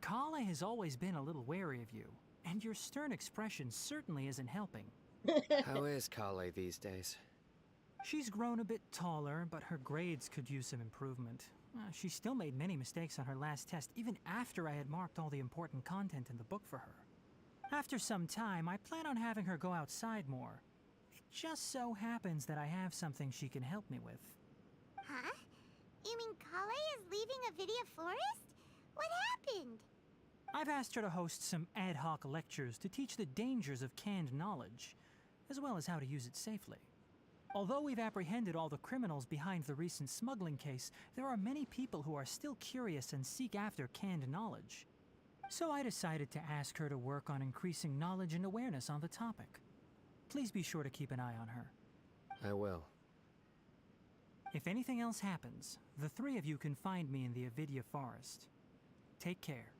Kale has always been a little wary of you, and your stern expression certainly isn't helping. How is Kale these days? She's grown a bit taller, but her grades could use some improvement. She still made many mistakes on her last test, even after I had marked all the important content in the book for her. After some time, I plan on having her go outside more. It just so happens that I have something she can help me with. Huh? You mean Kale is leaving Avidia Forest? What happened? I've asked her to host some ad hoc lectures to teach the dangers of canned knowledge, as well as how to use it safely. Although we've apprehended all the criminals behind the recent smuggling case, there are many people who are still curious and seek after canned knowledge. So I decided to ask her to work on increasing knowledge and awareness on the topic. Please be sure to keep an eye on her. I will. If anything else happens, the three of you can find me in the Avidia Forest. Take care.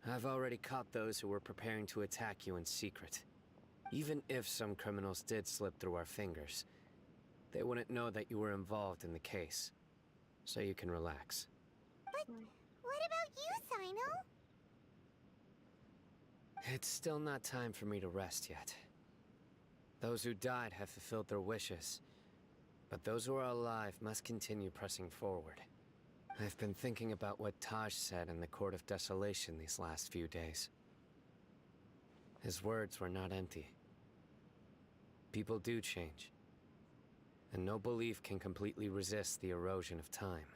I've already caught those who were preparing to attack you in secret. Even if some criminals did slip through our fingers, they wouldn't know that you were involved in the case. So you can relax. But what about you, Cyno? It's still not time for me to rest yet. Those who died have fulfilled their wishes, but those who are alive must continue pressing forward. I've been thinking about what Taj said in the Court of Desolation these last few days. His words were not empty. People do change, and no belief can completely resist the erosion of time.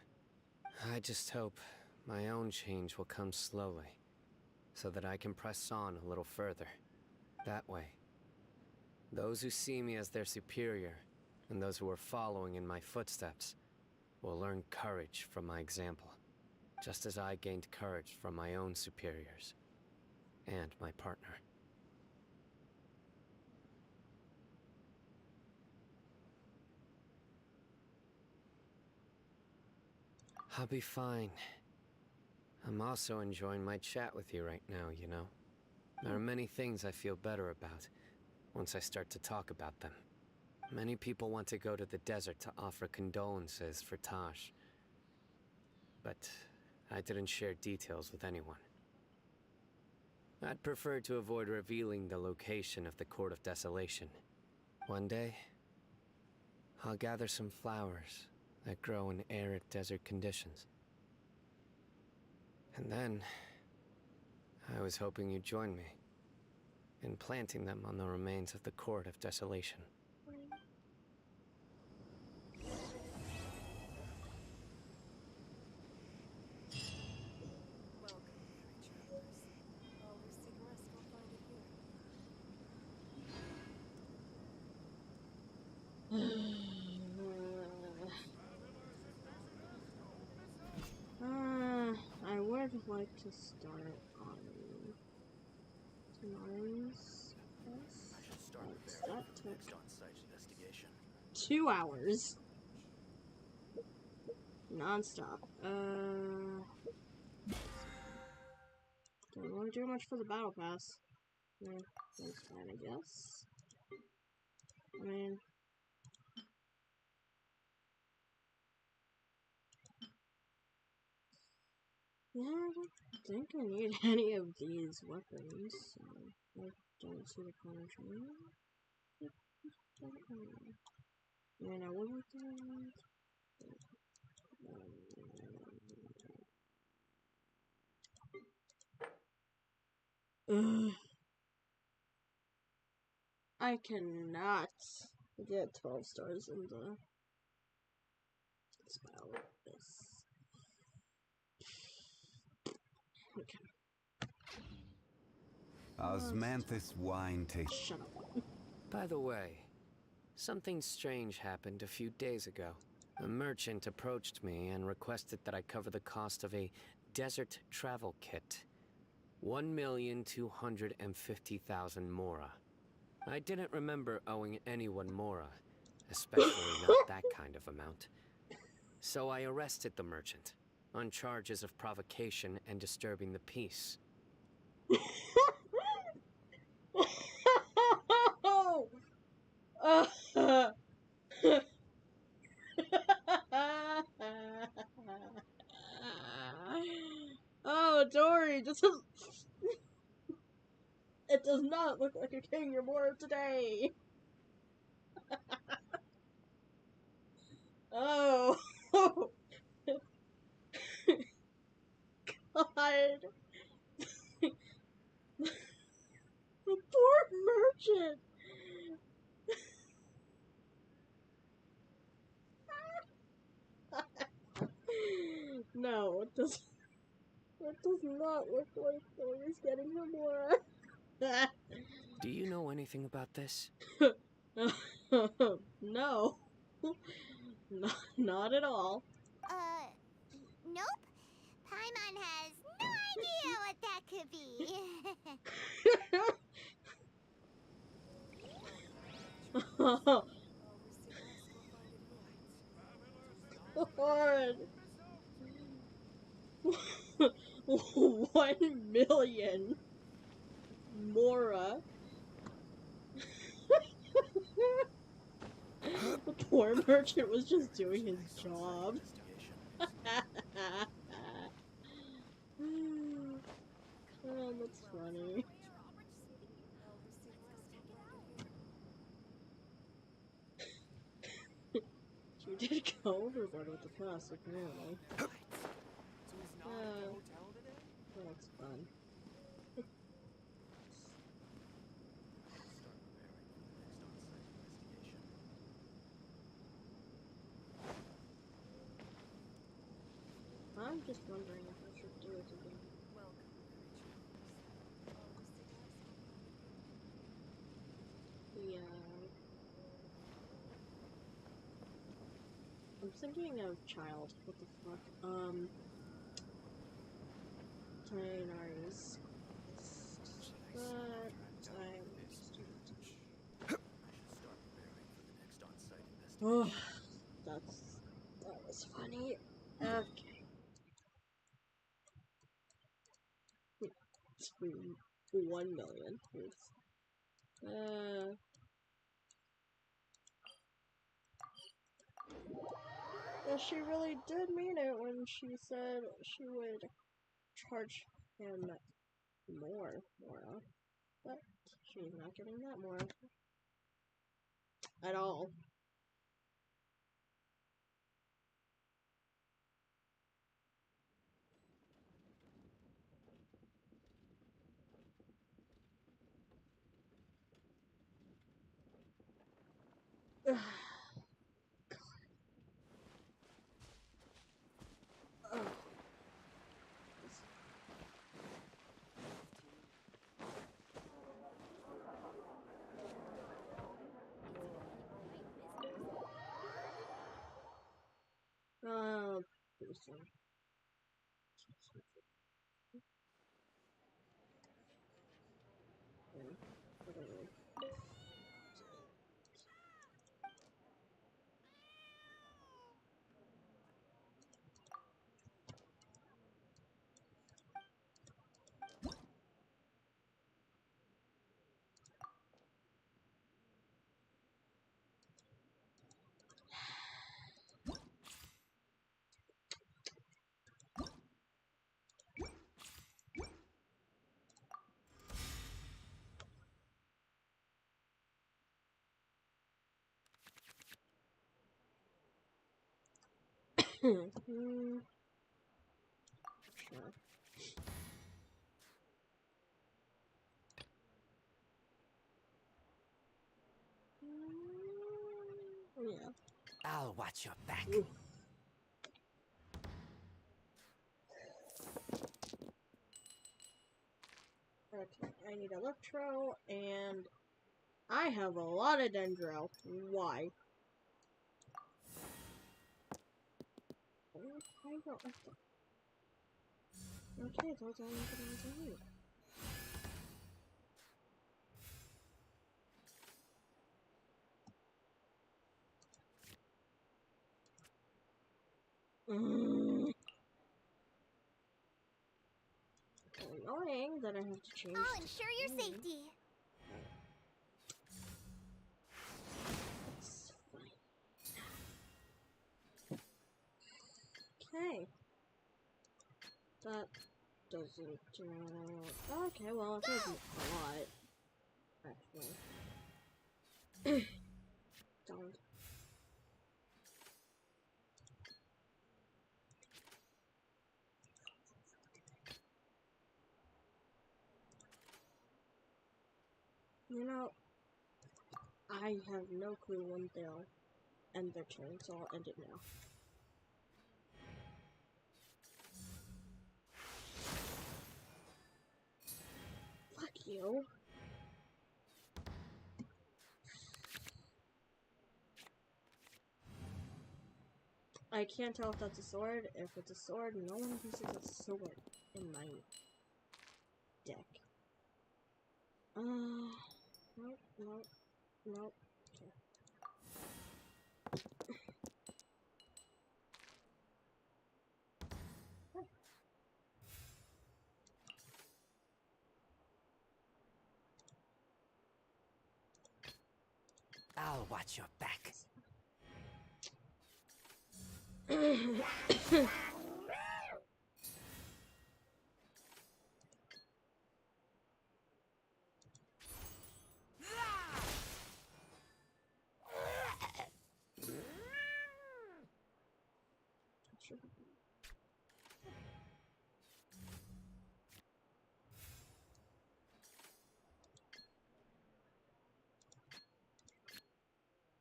I just hope my own change will come slowly, so that I can press on a little further. That way, those who see me as their superior, and those who are following in my footsteps, will learn courage from my example, just as I gained courage from my own superiors, and my partner. I'll be fine. I'm also enjoying my chat with you right now, you know? There are many things I feel better about once I start to talk about them. Many people want to go to the desert to offer condolences for Taj. But I didn't share details with anyone. I'd prefer to avoid revealing the location of the Court of Desolation. One day, I'll gather some flowers that grow in arid desert conditions. And then, I was hoping you'd join me in planting them on the remains of the Court of Desolation. I would like to start on tomorrow's quest. I should start That preparing for the took next on-site investigation. 2 hours. Non-stop. Don't really do much for the battle pass. That's fine, I guess. I mean, yeah, I don't think I need any of these weapons, so I don't see the point of trying. I mean, I would like that. Ugh. I cannot get 12 stars in the spell with this. Okay. Osmanthus wine tastes. Shut up. By the way, something strange happened a few days ago. A merchant approached me and requested that I cover the cost of a desert travel kit. 1,250,000 mora. I didn't remember owing anyone mora, especially not that kind of amount. So I arrested the merchant on charges of provocation and disturbing the peace. Oh, Dory, this is... It does not look like a king you're more of today. Oh. God. The poor merchant. No, it does not look like Dory's getting her more. Do you know anything about this? No. Not at all. Nope. Paimon has no idea what that could be. Lord. 1,000,000 Mora. The poor merchant was just doing his job. Oh, that's funny. You did go overboard with the cost, apparently. That's fun. I'm just wondering if I should do it again. Yeah. I'm thinking of child. What the fuck? Tinaris. But oh, that was funny. Okay. 1,000,000. she really did mean it when she said she would charge him more, but she's not getting that more at all. Pretty soon. Sure. Yeah. I'll watch your back. Oof. Okay, I need Electro, and I have a lot of Dendro. Why? I don't like that. Okay, those are all the ones I need. Annoying that I have to change. I'll ensure your safety. It's fine. Okay. That doesn't. Okay, well, it doesn't a lot. Actually. Don't. You know, I have no clue when they'll end their turn, so I'll end it now. Fuck you. I can't tell if that's a sword. If it's a sword, no one uses a sword in my deck. Nope, nope, nope. Okay. I'll watch your back.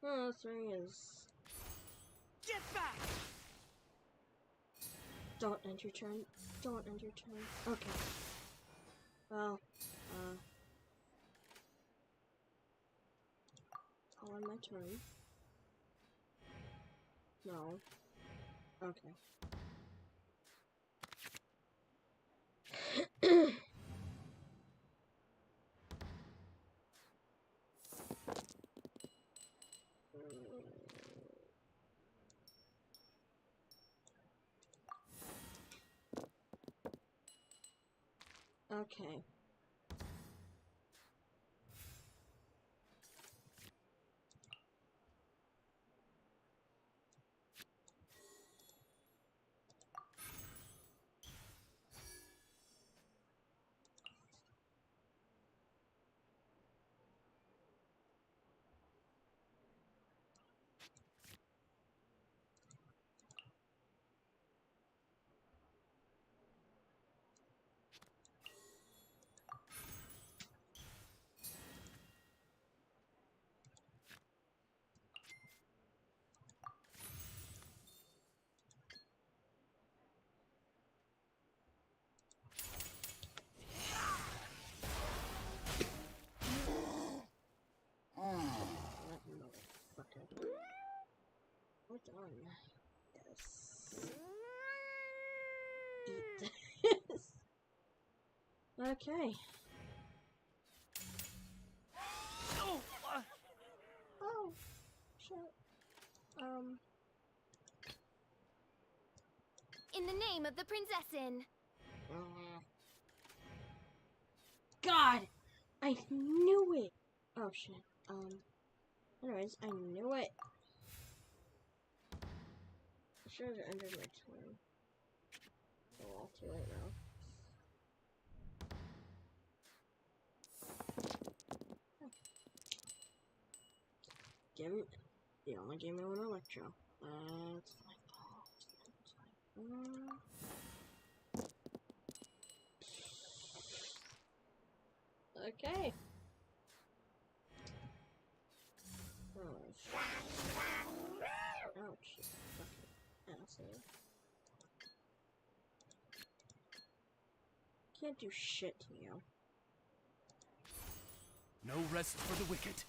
Oh, this ring is. Get back! Don't end your turn. Don't end your turn. Okay. Well, I'll end my turn. No. Okay. Okay. Okay. Oh, shit. In the name of the Prinzessin. God! I knew it! Oh, shit. Anyways, I knew it. I should have ended my turn. Oh, well, too late now. They only gave me one Electro. That's okay. Oh, ouch, you fucking asshole. Can't do shit to you. No rest for the wicked.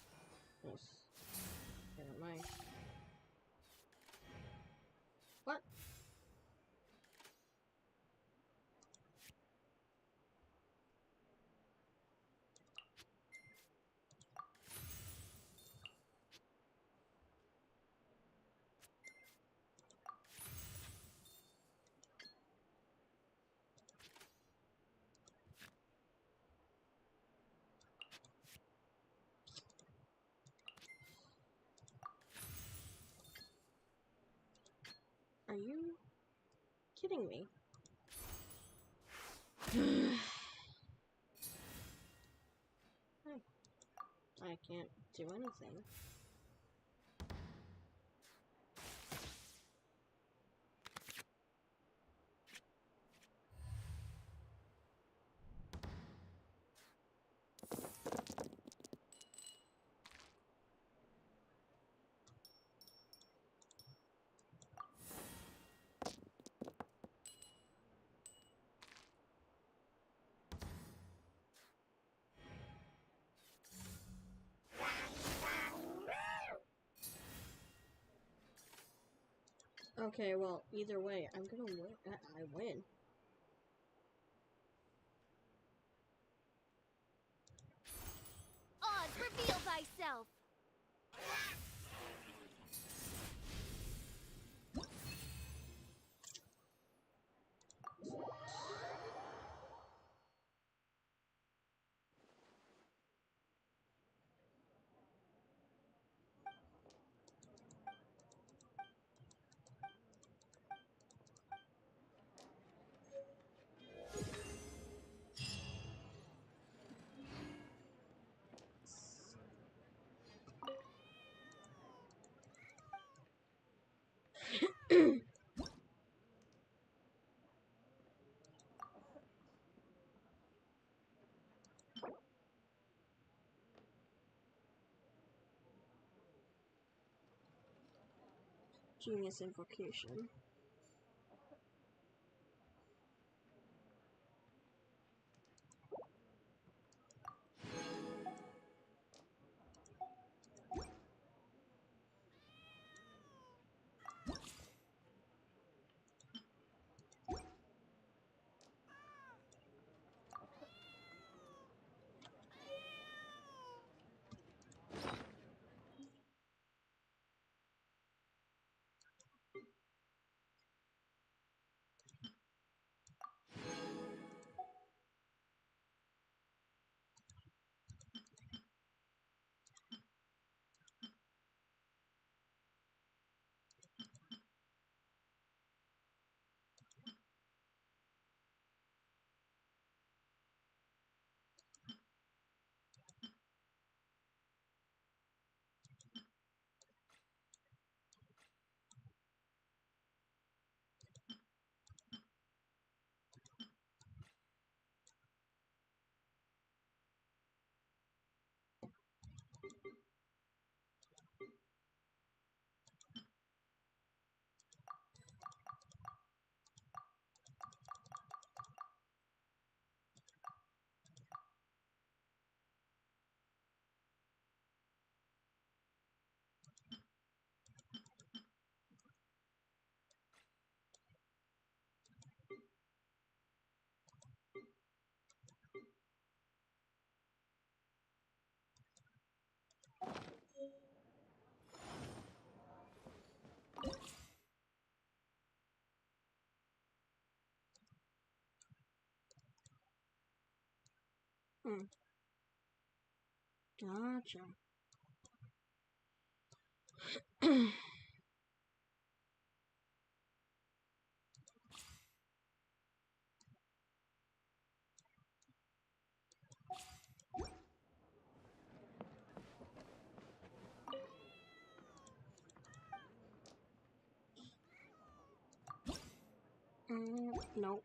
Yes. Never mind. What? Are you kidding me? I can't do anything. Okay, well, either way, I'm gonna win. I win. Oz, reveal thyself. Genius invocation. Gotcha. Nope.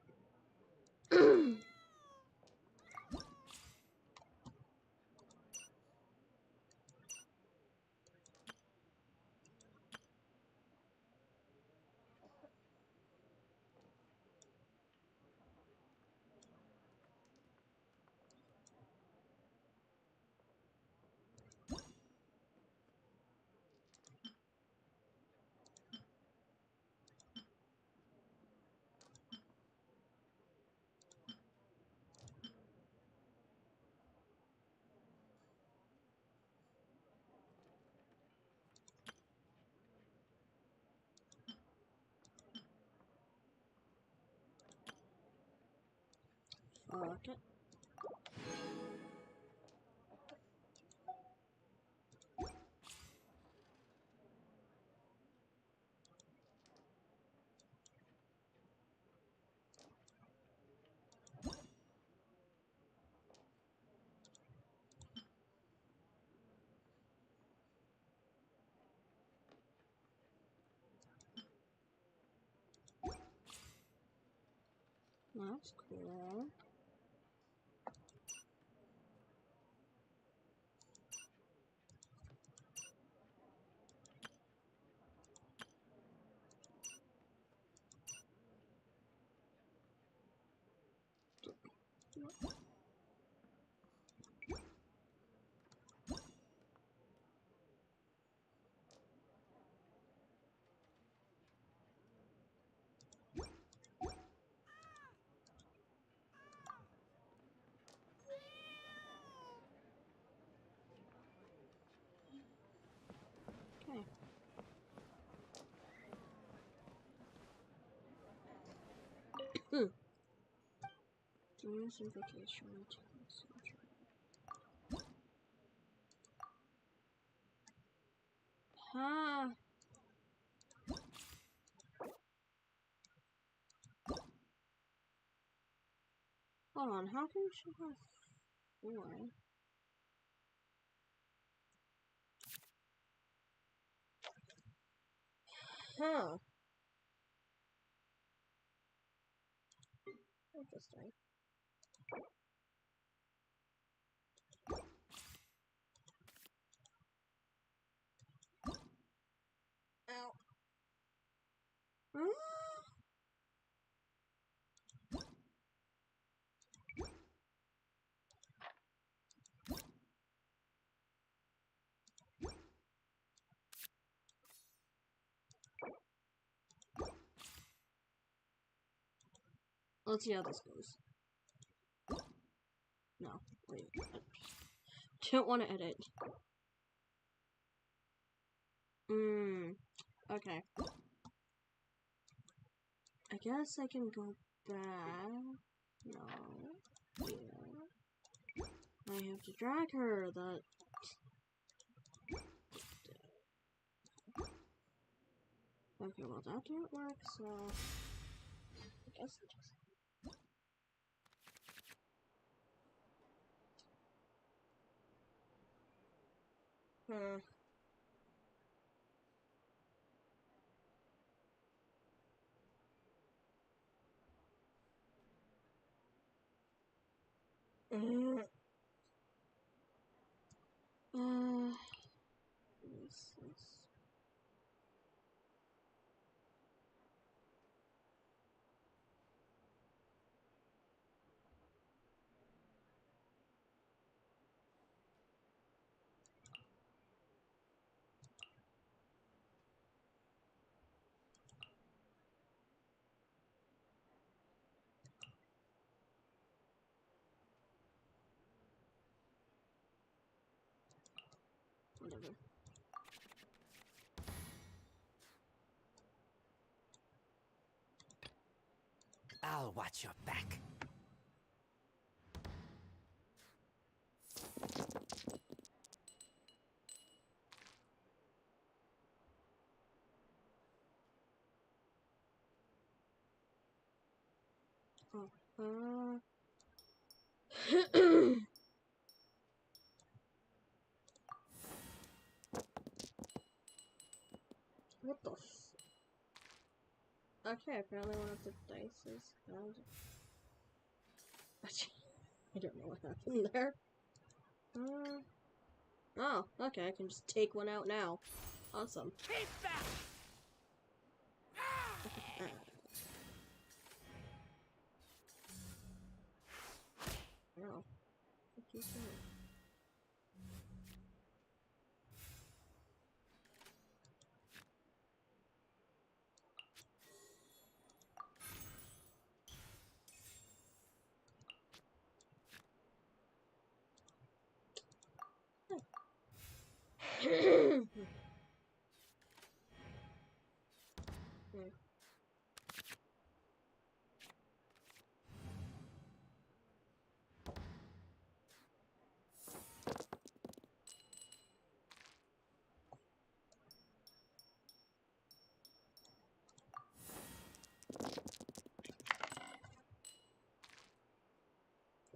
Fuck it. That's cool. Okay. Diversification. Huh. Hold on, how come she has 4? Huh. Interesting. Ow. Let's see how this goes. No, wait. I don't want to edit. Okay. I guess I can go back. No. Yeah. I have to drag her. That. Okay, well that didn't work, so I guess it just. Useless. Whatever. I'll watch your back. What the Okay, apparently one of the dice is I don't know what happened there. Oh, okay, I can just take one out now. Awesome. Keep that! Wow. What you saying?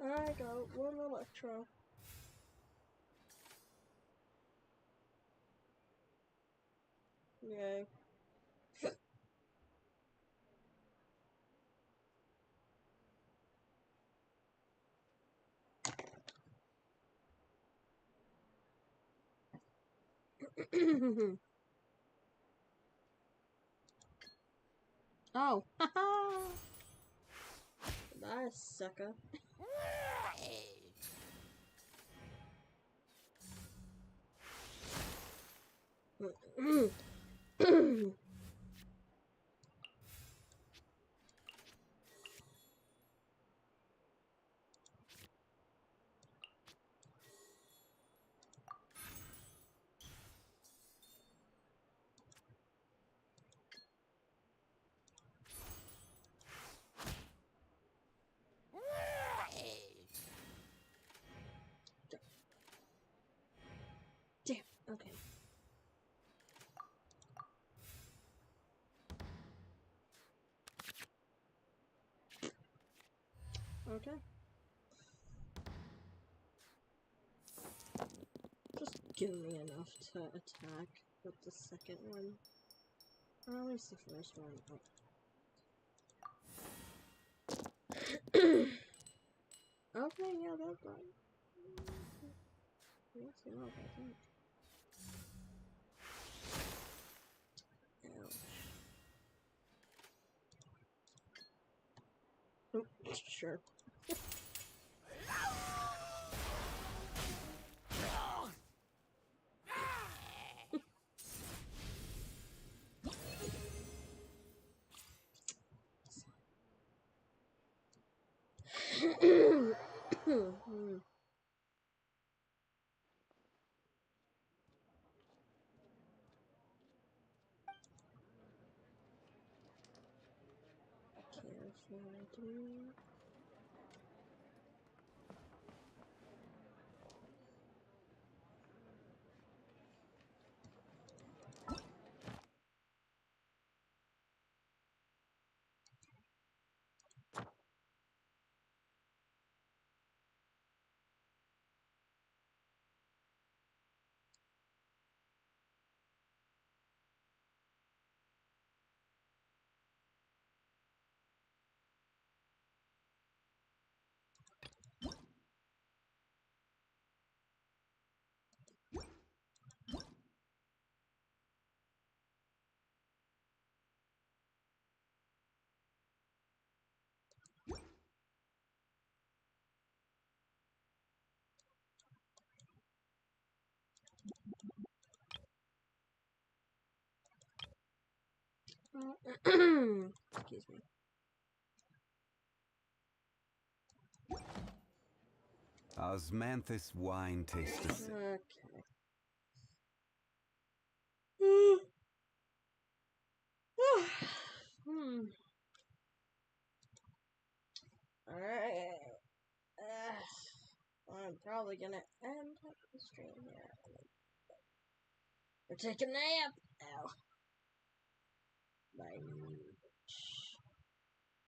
I got one electro. Yay. Oh, haha! Nice, sucker. Damn, okay. Okay. Just give me enough to attack with the second one. Or at least the first one. Oh. Okay, yeah, that's right. Yes, you know, I think. Ouch. Oh, sure. Careful, excuse me. Osmanthus wine tastes. Okay. Alright. I'm probably gonna end the stream here. Or take a nap. Ow. Bye.